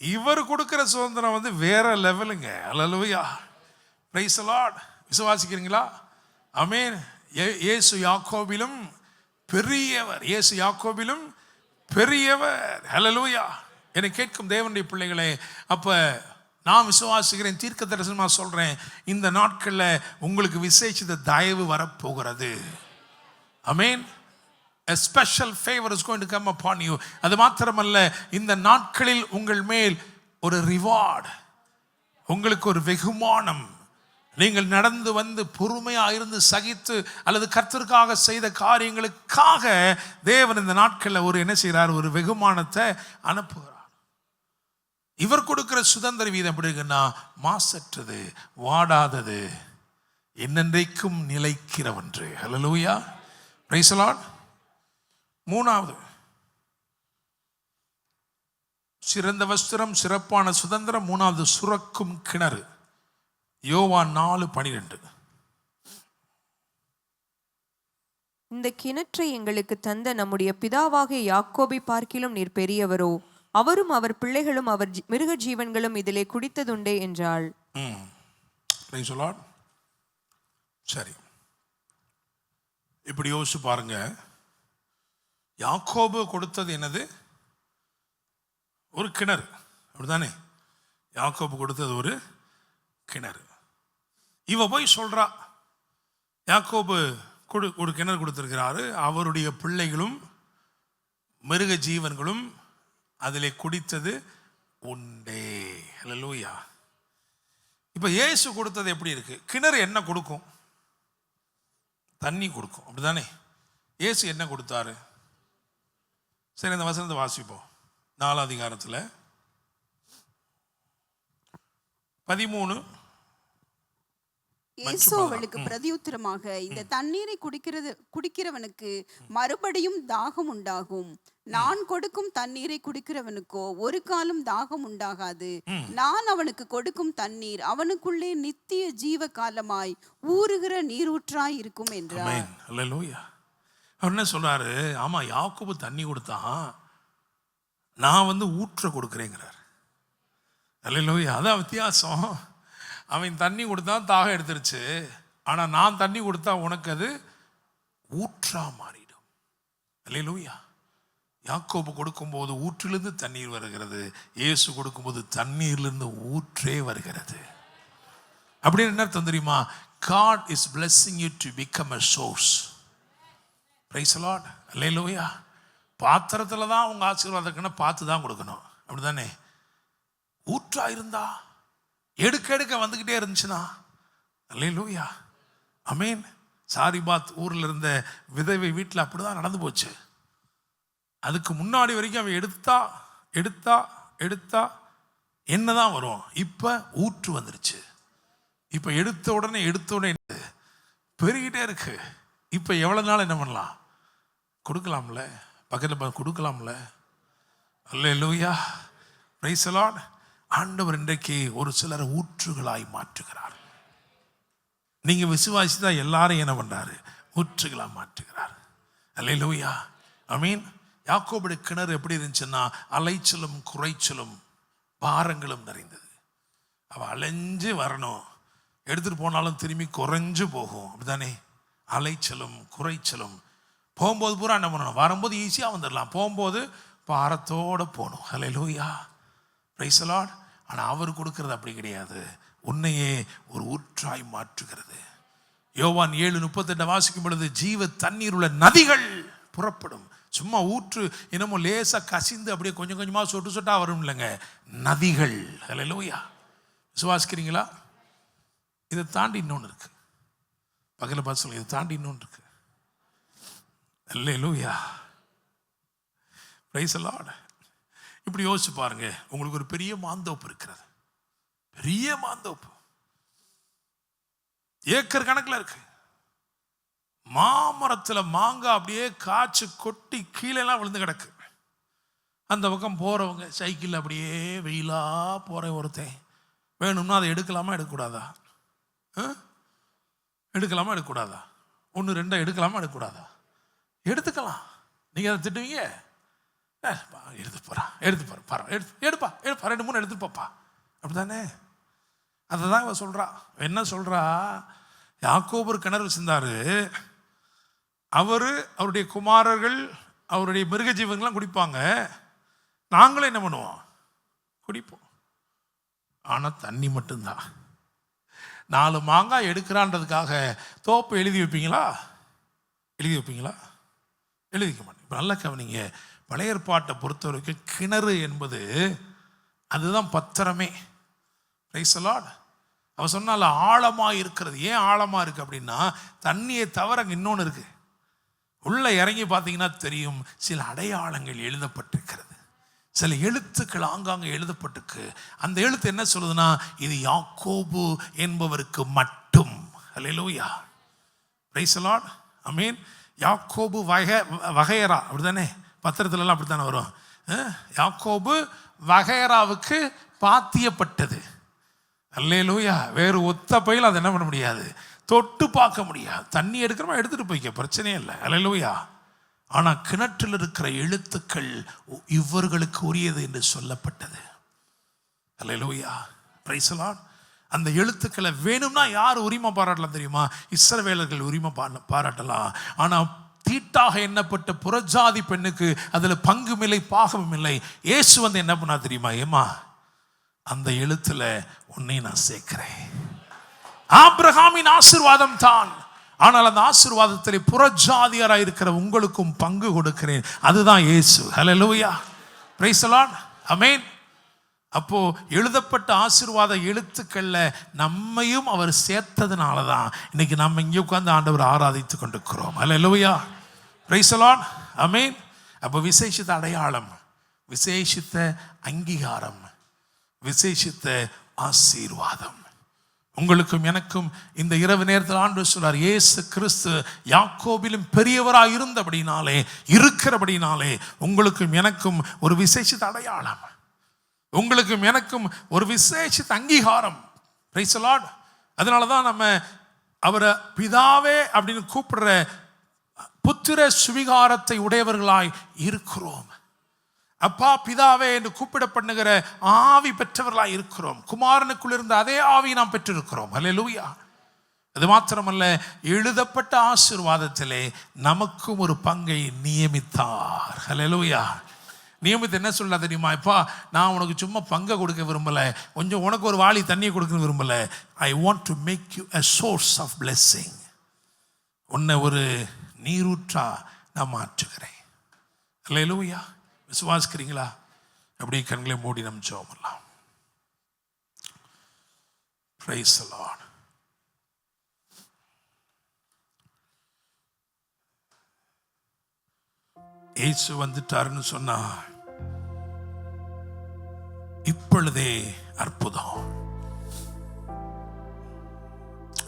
இவர் கொடுக்கிற சுதந்திரம் வேற லெவலுங்க. ஹல்லேலூயா. Praise the lord. விசுவாசிக்கிறீங்களா? ஆமென். இயேசு யாக்கோபிலும் பெரியவர். இயேசு யாக்கோபிலும் பெரியவர். ஹல்லேலூயா. என்னை கேட்கும் தேவனுடைய பிள்ளைகளே, அப்ப நான் விசுவாசிக்கிறேன், தீர்க்க தரிசனமாக சொல்றேன், இந்த நாட்களில் உங்களுக்கு விசேஷித்த தயவு வரப்போகிறது. ஆமென். A special favor is going to come upon you. அது மாத்திரமல்ல, இந்த நாட்களில் உங்கள் மேல் ஒரு ரிவார்டு, உங்களுக்கு ஒரு வெகுமானம், நீங்கள் நடந்து வந்து பொறுமையாக இருந்து சகித்து அல்லது கர்த்தருக்காக செய்த காரியங்களுக்காக தேவன் இந்த நாட்களில் ஒரு என்ன செய்கிறார், ஒரு வெகுமானத்தை அனுப்புகிறார். இவர் கொடுக்கிற சுதந்திர வீதம் எப்படி இருக்குன்னா, மாசற்றது, வாடாதது, என்னென்றைக்கும் நிலைக்கிறவன்று. ஹல்லேலூயா, பிரைஸ் தி லார்ட். மூணாவது, சிறந்த வஸ்திரம், சிறப்பான சுதந்திரம். மூணாவது, சுரக்கும் கிணறு. யோவான் 4:12. இந்த கிணற்றை எங்களுக்கு தந்த நம்முடைய பிதாவாகிய யாக்கோபை பார்க்கிலும் நீர் பெரியவரோ, அவரும் அவர் பிள்ளைகளும் அவர் மிருக ஜீவன்களும் இதிலே குடித்ததுண்டே என்றாள். சரி, இப்படி யோசிச்சு பாருங்க. யாக்கோபு கொடுத்தது என்னது? ஒரு கிணறு, அப்படிதானே? யாக்கோபு கொடுத்தது ஒரு கிணறு. இவ போய் சொல்றா, யாக்கோபு ஒரு கிணறு கொடுத்திருக்கிறாரு, அவருடைய பிள்ளைகளும் மிருக ஜீவன்களும் அதிலே குடித்தது உண்டே. ஹல்லேலூயா. இப்ப இயேசு கொடுத்தது எப்படி இருக்கு? கிணறு என்ன கொடுக்கும்? தண்ணி கொடுக்கும், அப்படிதானே? இயேசு என்ன கொடுத்தாரு? சரி, இந்த வசனத்தை வாசிப்போம். 4 அதிகாரத்தில் 13. இயேசு அவளுக்கு பிரதியுத்தரமாக, இந்த தண்ணீரை குடிக்கிறவனுக்கு மறுபடியும் தாகம் உண்டாகும். நான் கொடுக்கும் தண்ணீரை குடிக்கிறவனுக்கோ ஒரு காலம் தாகம் உண்டாகாது. நான் அவனுக்கு கொடுக்கும் தண்ணீர் அவனுக்குள்ளே நித்திய ஜீவ காலமாய் ஊறுகிற நீரூற்றாய் இருக்கும் என்றார். அல்லேலூயா. அவர் என்ன சொல்றாரு? ஆமா, யாக்கோபு தண்ணி கொடுத்தான், நான் ஊற்ற கொடுக்குறேங்கிறார். அல்லேலூயா. அதான் வித்தியாசம். அவன் தண்ணி கொடுத்தான், தாகம் எடுத்துருச்சு. ஆனா நான் தண்ணி கொடுத்தா உனக்கு அது ஊற்றா மாறிடும். அல்லேலூயா. யாக்கோபு கொடுக்கும்போது ஊற்றிலிருந்து தண்ணீர் வருகிறது, இயேசு கொடுக்கும்போது தண்ணீர்லிருந்து ஊற்றே வருகிறது. அப்படின்னு என்ன அர்த்தம் தெரியுமா? God is blessing you to become a source. Praise the Lord. அல்லேலூயா. பாத்திரத்தில் தான் உங்க ஆசீர்வாதம் பார்த்து தான் கொடுக்கணும், அப்படிதானே? ஊற்றா இருந்தா, எடுக்க எடுக்க வந்துக்கிட்டே இருந்துச்சுன்னா, அல்லேலூயா, ஆமென். சாரிபாத் ஊரில் இருந்த விதவை வீட்டில் அப்படிதான் நடந்து போச்சு. அதுக்கு முன்னாடி வரைக்கும் அவன் எடுத்தா எடுத்தா எடுத்தா என்னதான் வரும். இப்போ ஊற்று வந்துருச்சு. இப்போ எடுத்த உடனே பெருகிட்டே இருக்கு. இப்போ எவ்வளோ நாள் என்ன பண்ணலாம்? கொடுக்கலாம்ல, பக்கத்தில் கொடுக்கலாம்ல. அல்லேலூயா, பிரைஸ் தி லார்ட். ஆண்டவர் இன்றைக்கு ஒரு சிலரை ஊற்றுகளாய் மாற்றுகிறார். நீங்க விசுவாசித்தா எல்லாரும் என்ன பண்றாரு? ஊற்றுகளாய் மாற்றுகிறார். அல்லேலூயா, ஆமென். யாக்கோபுடைய கிணறு எப்படி இருந்துச்சுன்னா, அலைச்சலும் குறைச்சலும் பாரங்களும் நிறைந்தது. அவ அலைஞ்சு வரணும், எடுத்துட்டு போனாலும் திரும்பி குறைஞ்சு போகும், அப்படிதானே? அலைச்சலும் குறைச்சலும். போகும்போது பூரா என்ன பண்ணணும்? வரும்போது ஈஸியாக வந்துடலாம், போகும்போது பாரத்தோடு போகணும். அல்லேலூயா, பிரைஸ் தி லார்ட். ஆனால் அவர் கொடுக்கறது அப்படி கிடையாது. உன்னையே ஒரு ஊற்றாய் மாற்றுகிறது. யோவான் 7:38 வாசிக்கும் பொழுது, ஜீவ தண்ணீர் உள்ள நதிகள் புறப்படும். சும்மா ஊற்று என்னமோ லேசாக கசிந்து அப்படியே கொஞ்சம் கொஞ்சமாக சொட்டு சொட்டா வரும் இல்லைங்க, நதிகள். அல்லேலூயா. விசுவாசிக்கிறீங்களா? இதை தாண்டி இன்னொன்று இருக்கு. பகல பார்த்து சொல்லுங்க, இதை தாண்டி இன்னொன்று இருக்கு. அல்லேலூயா, பிரைஸ் தி லார்ட். இப்படி யோசிச்சு பாருங்க, உங்களுக்கு ஒரு பெரிய மாந்தோப்பு இருக்கிறது, பெரிய மாந்தோப்பு, ஏக்கர் கணக்கில் இருக்கு. மாமரத்தில் மாங்காய் அப்படியே காய்ச்சி கொட்டி கீழெல்லாம் விழுந்து கிடக்கு. அந்த பக்கம் போறவங்க சைக்கிள் அப்படியே வெயிலா போற ஒருத்தன் வேணும்னா அதை எடுக்கலாமா எடுக்கக்கூடாதா? எடுக்கலாமா எடுக்கக்கூடாதா? 1 2 எடுக்கலாமா எடுக்கக்கூடாதா? எடுத்துக்கலாம். நீங்க அதை திட்டுவீங்க, எடுத்து போறான் எடுத்து போற எடுப்பா 2 3 எடுத்து போப்பா, அப்படிதானே? அதை தான் இவ சொல்றா. என்ன சொல்றா? யாக்கோபு ஒரு கிணறு வச்சிருந்தாரு. அவருடைய குமாரர்கள் அவருடைய மிருக ஜீவன்கள்லாம் குடிப்பாங்க. நாங்களும் என்ன பண்ணுவோம்? குடிப்போம். ஆனால் தண்ணி மட்டும்தான். 4 மாங்காய் எடுக்கிறான்றதுக்காக தோப்பு எழுதி வைப்பீங்களா? எழுதி வைப்பீங்களா? எழுதி வைக்க மாட்டேன். இப்போ நல்லா கவனிங்க. பழைய ஏற்பாட்டை பொறுத்த வரைக்கும் கிணறு என்பது அதுதான் பத்திரமே. Price the Lord. அவன் சொன்னால ஆழமாக இருக்கிறது. ஏன் ஆழமாக இருக்குது அப்படின்னா, தண்ணியை தவிர அங்கே இன்னொன்று இருக்குது. உள்ளே இறங்கி பார்த்தீங்கன்னா தெரியும், சில அடையாளங்கள் எழுதப்பட்டிருக்கிறது, சில எழுத்துக்கள் ஆங்காங்கே எழுதப்பட்டிருக்கு. அந்த எழுத்து என்ன சொல்லுதுன்னா, இது யாக்கோபு என்பவருக்கு மட்டும். அல்லேலூயா, பிரைஸ் தி லார்ட், ஆமென். யாக்கோபு வகையரா, அப்படிதானே? பத்திரத்துலலாம் அப்படித்தானே வரும். யாக்கோபு வகையராவுக்கு பாத்தியப்பட்டது. அல்லேலூயா. வேறு ஒத்த பையில் அதை என்ன பண்ண முடியாது, தொட்டு பார்க்க முடியாது. தண்ணி எடுக்கிறோமா, எடுத்துகிட்டு போய்க்க, பிரச்சனையே இல்லை. அல்லேலூயா. ஆனால் கிணற்றில் இருக்கிற எழுத்துக்கள் இவர்களுக்கு உரியது என்று சொல்லப்பட்டது. அல்லேலூயா, பிரைஸ் தி லார்ட். அந்த எழுத்துக்களை வேணும்னா யார் உரிமை பாராட்டலாம் தெரியுமா? இஸ்ரவேலர்கள் உரிமை பாராட்டலாம். ஆனால் தீட்டாக எண்ணப்பட்ட புறஜாதி பெண்ணுக்கு அதில் பங்கும் இல்லை, பாகமும் இல்லை. இயேசு வந்து என்ன பண்ணா தெரியுமா? ஏமா, அந்த எழுத்துல உன்னை நான் சேர்க்கிறேன். ஆபிரகாமின் ஆசீர்வாதம் தான், ஆனால் அந்த ஆசீர்வாதத்தில் புறஜாதியராக இருக்கிற உங்களுக்கும் பங்கு கொடுக்கிறேன். அதுதான் இயேசு. ஹல்லேலூயா, பிரைஸ் தி லார்ட், ஆமென். அப்போ எழுதப்பட்ட ஆசீர்வாத எழுத்துக்கள்ல நம்மையும் அவர் சேர்த்ததுனால தான் இன்னைக்கு நம்ம இங்கே உட்கார்ந்து ஆண்டவர் ஆராதித்து கொண்டிருக்கிறோம். ஹல்லேலூயா, பிரைஸ் தி லார்ட், ஆமென். அப்போ விசேஷித்த அடையாளம், விசேஷித்த அங்கீகாரம், விசேஷித்த ஆசீர்வாதம் உங்களுக்கும் எனக்கும் இந்த இரவு நேரத்தில் ஆண்டவர் சொல்றார், இயேசு கிறிஸ்து யாக்கோபிலும் பெரியவராக இருந்தபடினாலே, இருக்கிறபடினாலே உங்களுக்கும் எனக்கும் ஒரு விசேஷித்த அடையாளம், உங்களுக்கும் எனக்கும் ஒரு விசேஷித்த அங்கீகாரம். Price the Lord. அதனால தான் நம்ம அவரை பிதாவே அப்படின்னு கூப்பிடுற புத்திர சுவிகாரத்தை உடையவர்களாய் இருக்கிறோம். அப்பா பிதாவே என்று கூப்பிடப்படுகிற ஆவி பெற்றவர்களாய் இருக்கிறோம். குமாரனுக்குள் இருந்த அதே ஆவி நாம் பெற்றிருக்கிறோம். அல்லேலூயா. அது மாத்திரமல்ல, எழுதப்பட்ட ஆசீர்வாதத்திலே நமக்கும் ஒரு பங்கை நியமித்தார். அல்லேலூயா. நியமித்து என்ன சொல்ல தெரியுமா? இப்பா, நான் உனக்கு சும்மா பங்கை கொடுக்க விரும்பலை, கொஞ்சம் உனக்கு ஒரு வாளி தண்ணியை கொடுக்க விரும்பலை. I want to make you a source of blessing. உன்னை ஒரு நீரூற்றா நான் மாற்றுகிறேன். அல்லேலூயா. விசுவாசிக்கிறீங்களா? அப்படியே கண்களை மூடி நம்ம ஜெபம் பண்ணலாம். Praise the Lord. இயேசு வந்துட்டாருன்னு சொன்னா இப்பொழுதே அற்புதம்.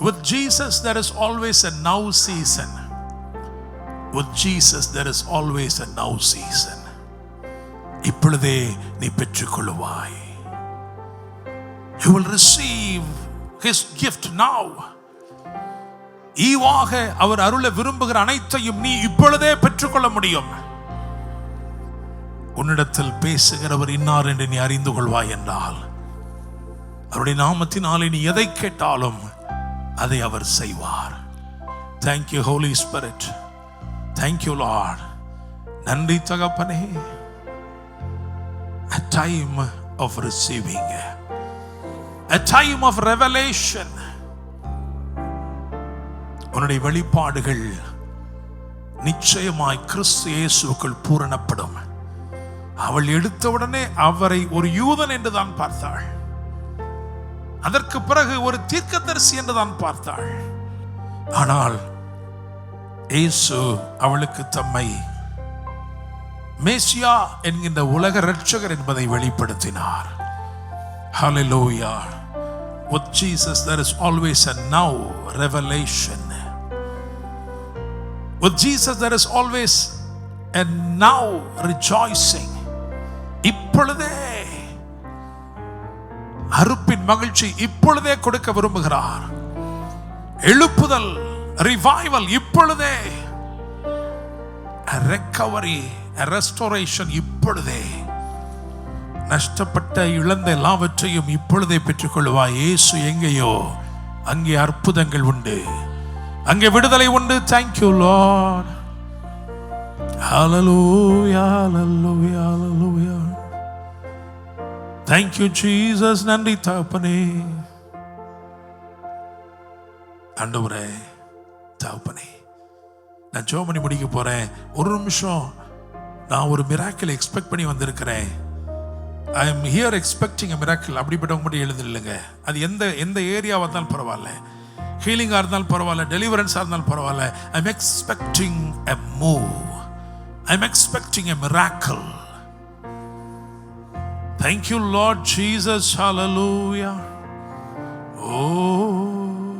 With Jesus there is always a now season. With Jesus there is always a now season. இப்பொழுதே நீ பெற்றுக்கொள்வாய். You will receive his gift now. ஈவாக அவர் அருள விரும்புகிற அனைத்தையும் நீ இப்பொழுதே பெற்றுக்கொள்ள முடியும். உன்னிடத்தில் பேசுகிறவர் இன்னார் என்று நீ அறிந்து கொள்வாய் என்றால், அவருடைய நாமத்தினாலே நீ எதை கேட்டாலும் அதை அவர் செய்வார். Thank you Holy Spirit. Thank you Lord. நன்றி தகப்பனே. A time of receiving, a time of revelation. உன்னுடைய வெளிப்பாடுகள் நிச்சயமாய் கிறிஸ்து இயேசுவுக்குள் பூரணப்படும். அவள் எடுத்தவுடனே அவரை ஒரு யூதன் என்று தான் பார்த்தாள். அதற்கு பிறகு ஒரு தீர்க்கதரிசி என்று தான் பார்த்தாள். ஆனால் இயேசு அவளுக்கு தம்மை மேசியா என்கின்ற உலக இரட்சகர் என்பதை வெளிப்படுத்தினார். Hallelujah. With Jesus there is always a now revelation. With Jesus there is always a now rejoicing. இப்பொழுதே அறுப்பின் மகிழ்ச்சி இப்பொழுதே கொடுக்க விரும்புகிறார். எழுப்புதல், ரிவைவல் இப்பொழுதே, ரெக்கவரி, ரெஸ்டோரேஷன் இப்பொழுதே. நஷ்டப்பட்ட இழந்த எல்லாவற்றையும் இப்பொழுதே பெற்றுக்கொள்வாய். இயேசு எங்கேயோ அங்கே அற்புதங்கள் உண்டு, அங்கே விடுதலை உண்டு. Thank you Lord. Hallelujah, hallelujah, hallelujah. Thank you Jesus. நன்றி தகப்பனே. ஆண்டவரே, தகப்பனே, நான் ஜெபம் பண்ணி முடிக்க போறேன். ஒரு நிமிஷம் நான் ஒரு மிராக்கிள் எக்ஸ்பெக்ட் பண்ணி வந்திருக்கிறேன். I am here expecting a miracle. அப்படிப்பட்டவங்க மட்டும் எழுதில்லைங்க. அது எந்த ஏரியாவாக இருந்தாலும் பரவாயில்ல, ஹீலிங்காக இருந்தாலும் பரவாயில்ல, டெலிவரன்ஸாக இருந்தாலும் பரவாயில்ல. I am expecting a move. I am expecting a miracle. Thank you Lord Jesus. Hallelujah. Oh,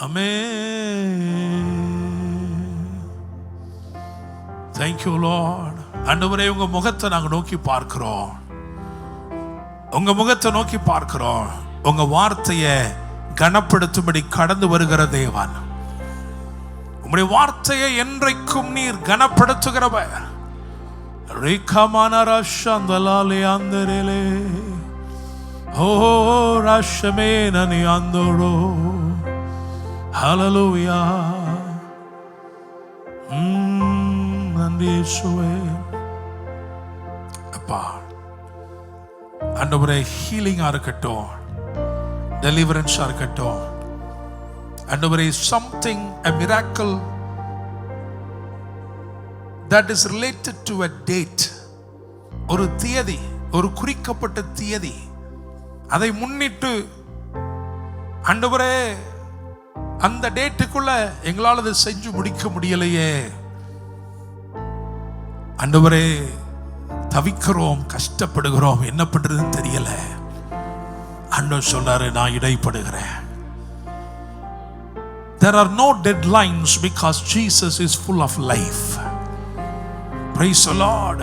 amen. Thank you Lord. ஆண்டவரே, உங்க முகத்தை நாங்க நோக்கி பார்க்கிறோம். உங்க முகத்தை நோக்கி பார்க்கிறோம். உங்க வார்த்தையை கனப்படுத்தும்படி கடந்து வருகிற தேவன். உம்முடைய வார்த்தையை என்றைக்கும் நீர் கனப்படுத்துகிறவர். ரேகமான ரஷந்தலாலே அந்தரேலே ஓ ரஷமேனனி அந்தரோ. ஹல்லேலூயா. நன்றி இயேசுவே. அப்பா ஆண்டவரே, ஹீலிங்கா இருக்கட்டும், டெலிவரன்ஸா இருக்கட்டும், ஆண்டவரே, something a miracle that is related to a date, ஒரு தியதி, ஒரு குறிக்கப்பட்ட தியதி, அதை முன்னிட்டு ஆண்டவரே அந்த டேட்டுக்குள்ள எங்களால் அதை செஞ்சு முடிக்க முடியலையே ஆண்டவரே, தவிக்கிறோம், கஷ்டப்படுகிறோம், என்ன பண்றதுன்னு தெரியல. ஆண்டவர் சொல்றாரு, நான் இடைப்படுகிறேன். There are no deadlines because Jesus is full of life. Praise the Lord.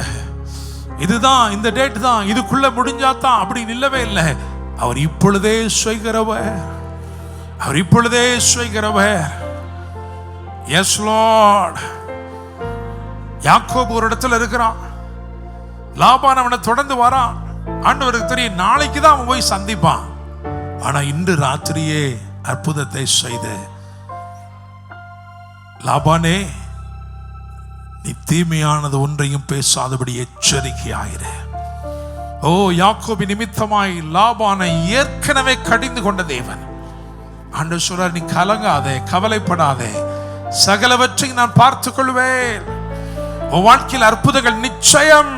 இதுதான் இந்த டேட் தான், இதுக்குள்ள முடிஞ்சாதான் அப்படி இல்லவே இல்லை. அவர் இப்பொழுதே செய்கிறவர், அவர் இப்பொழுதே செய்கிறவர். Yes Lord. யாக்கோபு ஒரு இடத்துல இருக்கிறான், லாபான் அவனை தொடர்ந்து வரான். ஆண்டவருக்கு தெரியும் நாளைக்கு தான் அவன் போய் சந்திப்பான். ஆனா இன்று ராத்திரியே அற்புதத்தை செய்து, லாபானே, நீ தீமையானது ஒன்றையும் பேசாதபடி எச்சரிக்கையாயிரு. ஓ, யாக்கோபு நிமித்தமாய் லாபானை ஏற்கனவே கடிந்து கொண்ட தேவன் ஆண்டவர் சொல்றார், நீ கலங்காதே, கவலைப்படாதே, சகலவற்றையும் நான் பார்த்துக் கொள்வேன். உன் வாழ்க்கையில் அற்புதங்கள் நிச்சயம்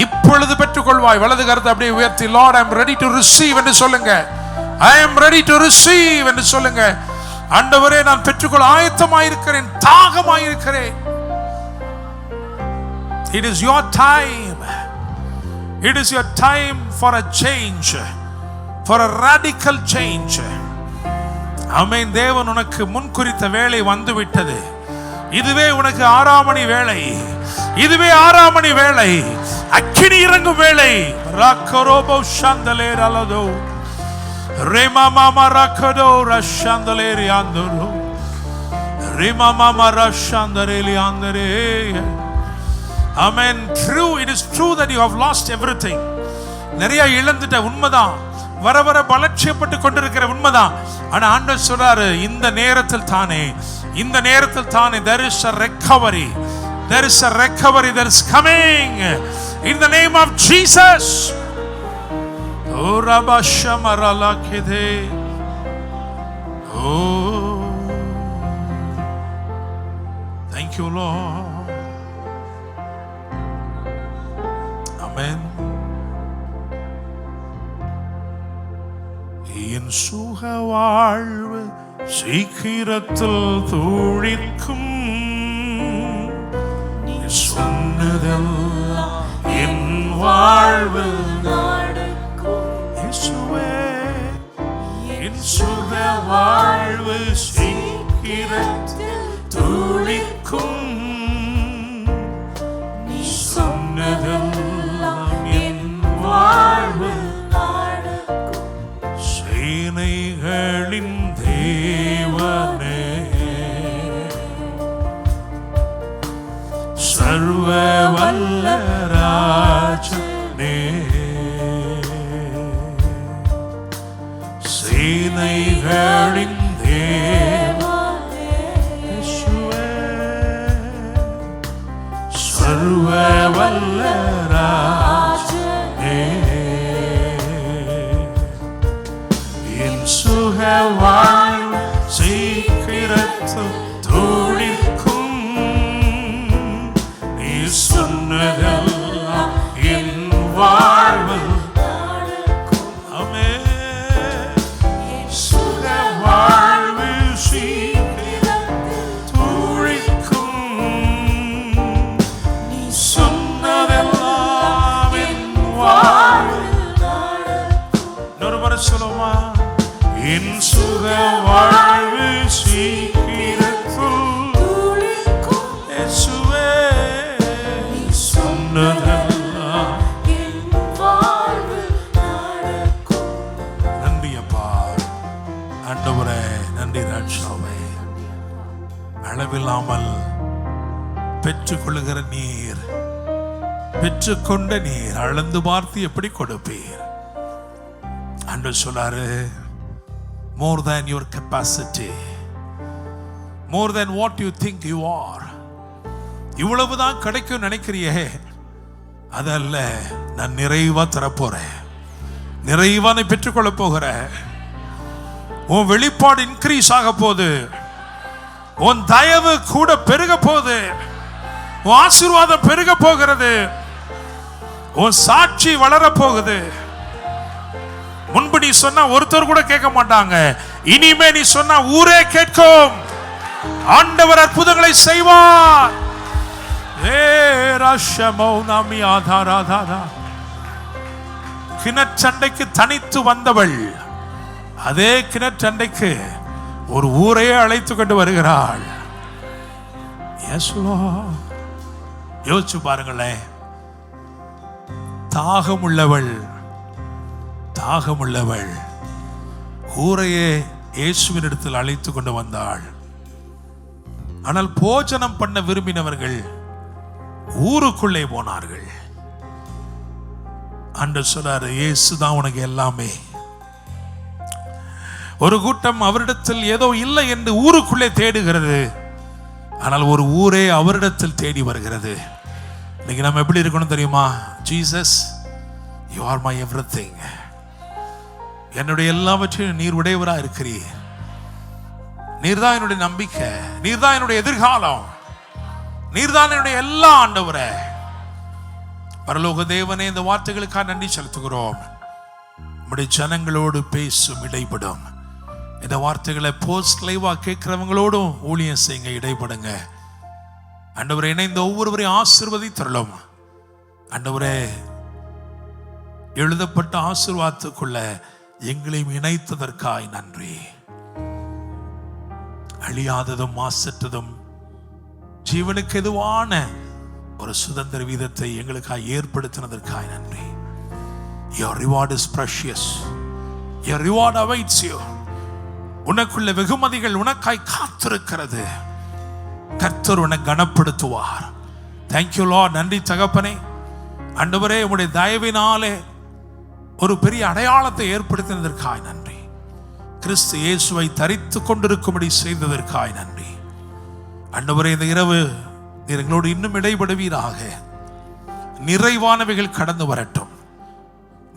இப்பொழுது பெற்றுக்கொள்வாய். வலது கருத்தை அப்படியே உயர்த்தி, Lord, I am ready to receive என்று சொல்லுங்க. I am ready to receive என்று சொல்லுங்க. ஆண்டவரே, நான் பெற்றுக்கொள்ள ஆயத்தமாயிருக்கிறேன், தாகமாயிருக்கிறேன். It is your time. It is your time for a change, for a radical change. ஆமென். தேவன் உனக்கு முன்குறித்த வேளை வந்து விட்டது. இதுவே உனக்கு 6ஆம் மணி வேளை, இதுவே 6ஆம் மணி வேளை, அக்கினி இறங்கும் வேளை. ராக்கரோபோ ஷாந்தலேரலதோ ரேமா மாமா ராக்கதோ ரஷாந்தலேரி ஆந்தரோ ரேமா மாமா ரஷாந்தரேலி Andre. Amen. True, it is true that you have lost everything. நிறைய இழந்துட்ட உண்மைதான், வர வர பலட்சியப்பட்டு கொண்டிருக்கிற உண்மைதான். ஆனா ஆண்டவர் சொல்றாரு, இந்த நேரத்தில் தானே, இந்த நேரத்தில் தானே, there is a recovery, there is a recovery that is coming in the name of Jesus. Oh rabashamarala kede. Oh, thank you Lord. Amen. என் சுக வாழ்வு சீக்கிரத்தில் தூழிக்கும், நீ சொன்னதெல்லாம் என் வாழ்வில் நடக்கும். இயேசுவே, என் சுக வாழ்வு சீக்கிரத்தில் தூழிக்கும், நீ சொன்னதெல்லாம் என் வாழ்வில் நடக்கும். சேனைகளின் தேவனே, சர்வ வல்ல ராஜனே, சேனைகளின் தேவனே இயேசுவே, சர்வ வல்ல ராஜனே, என் சுக வாழ்வு சீக்கிரத்தில் துளிக்கும், நீ சொன்னதெல்லாம் என் வாழ்வில் சொல்லுமா, என் சுக வாழ்வு சீக்கிரத்தில் இயேசுவே, நீ சொன்னதெல்லாம் என் வாழ்வில் நடக்கும். நன்றி அப்பா, ஆண்டவரே, நன்றி ராஜாவே. அளவில்லாமல் பெற்றுக்கொள்ளுகிற நீர், பெற்றுக்கொண்ட நீர் அளந்து பார்த்து எப்படி கொடுப்பீர்? ஆண்டவர் சொல்லாரு, more than your capacity, more than what you think you are. இவ்வளவுதான் கிடைக்கும் நினைக்கிறியே, அதல்ல, நான் நிறைவா தரப்போறேன், நிறைவா நீ பெற்றுக்கொள்ள போகிறேன். உன் வெளிப்பாடு இன்க்ரீஸ் ஆக போகுது, உன் தயவு கூட பெருக போகுது, உன் ஆசீர்வாதம் பெருக போகிறது, உன் சாட்சி வளர போகுது. முன்பு நீ சொன்னா ஒருத்தர் கூட கேட்க மாட்டாங்க, இனிமே நீ சொன்னா ஊரே கேட்கும். ஆண்டவர் அற்புதங்களை செய்வார். கிணற்றண்டைக்கு தனித்து வந்தவள் அதே கிணற்றண்டைக்கு ஒரு ஊரையே அழைத்து கொண்டு வருகிறாள். யோசிச்சு பாருங்களேன், தாகமுள்ளவள் ஊரையே இயேசுவின் இடத்தில் அழைத்து கொண்டு வந்தாள். ஆனால் போஜனம் பண்ண விரும்பினவர்கள் ஊருக்குள்ளே போனார்கள். ஆண்டவர் சொல்றாரு, இயேசுதான் உனக்கு எல்லாமே. ஒரு கூட்டம் அவரிடத்தில் ஏதோ இல்லை என்று ஊருக்குள்ளே தேடுகிறது, ஆனால் ஒரு ஊரே அவரிடத்தில் தேடி வருகிறது. இன்னைக்கு நம்ம எப்படி இருக்கணும் தெரியுமா? Jesus, you are my everything. என்னுடைய எல்லாவற்றையும் நீர் உடையவராக இருக்கிறீர். நீர்தான் என்னுடைய நம்பிக்கை, நீர்தான் என்னுடைய எதிர்காலம், நீர்தான் என்னுடைய எல்லா. ஆண்டவரே, பரலோக தேவனே, இந்த வார்த்தைகளுக்காக நன்றி செலுத்துகிறோம். நம்முடைய ஜனங்களோடு பேசும், இடைப்படும். இந்த வார்த்தைகளை போஸ்ட் லைவா கேட்கிறவங்களோடும் ஊழியம் செய்யுங்க, இடைப்படுங்க. ஆண்டவரே, இணைந்த ஒவ்வொருவரையும் ஆசீர்வதித்தருளும். ஆண்டவரே, எழுதப்பட்ட ஆசீர்வாதத்துக்குள்ள எங்களையும் இணைத்ததற்காய் நன்றி. அழியாததும் மாசற்றதும் ஜீவனுக்கு எதுவான ஒரு சுதந்திர வீதத்தை எங்களுக்காக ஏற்படுத்தினதற்காய் நன்றி. Your reward is precious. Your reward awaits you. உனக்குள்ள வெகுமதிகள் உனக்காய் காத்திருக்கிறது. கர்த்தர் உன்னை கனப்படுத்துவார். Thank you Lord. நன்றி தகப்பனே. ஆண்டவரே, உம்முடைய தயவினாலே ஒரு பெரிய அடையாளத்தை ஏற்படுத்தினதற்காய் நன்றி. கிறிஸ்து இயேசுவை தரித்து கொண்டிருக்கும்படி செய்ததற்காய் நன்றி. ஆண்டவரே, இந்த இரவு நீர் எங்களோடு இன்னும் இடைபடுவீராக. நிறைவானவைகள் கடந்து வரட்டும்,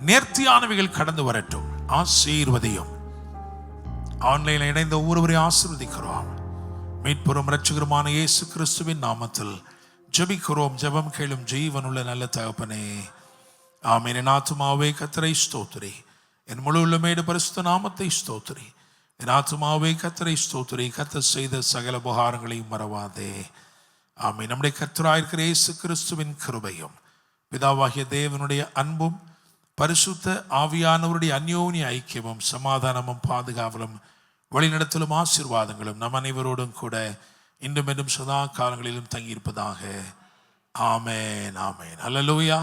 நேர்த்தியானவைகள் கடந்து வரட்டும். ஆசீர்வதியும். ஆன்லைனில் இணைந்த ஒவ்வொருவரையும் ஆசீர்வதிக்கிறோம். மீட்பெரும் இரட்சகருமான இயேசு கிறிஸ்துவின் நாமத்தில் ஜெபிக்கிறோம். ஜெபம் கேளும் ஜீவனுள்ள நல்ல தகப்பனே, ஆமென். என் ஆத்துமாவே கர்த்தரை ஸ்தோத்திரி, என் முழு உள்ளமேடு பரிசுத்த நாமத்தை ஸ்தோத்திரி. என் ஆத்துமாவே கர்த்தரை ஸ்தோத்திரி, கர்த்தர் செய்த சகல உபகாரங்களையும் மறவாதே. ஆமென். நம்முடைய கர்த்தராயிருக்கிற இயேசு கிறிஸ்துவின் கிருபையும் பிதாவாகிய தேவனுடைய அன்பும் பரிசுத்த ஆவியானவருடைய அந்யோன்ய ஐக்கியமும் சமாதானமும் பாதுகாவலும் வழிநடத்தலும் ஆசீர்வாதங்களும் நம் அனைவரோடும் கூட இன்றும் என்றும் சதா காலங்களிலும் தங்கியிருப்பதாக. ஆமென், ஆமென். அல்லேலூயா.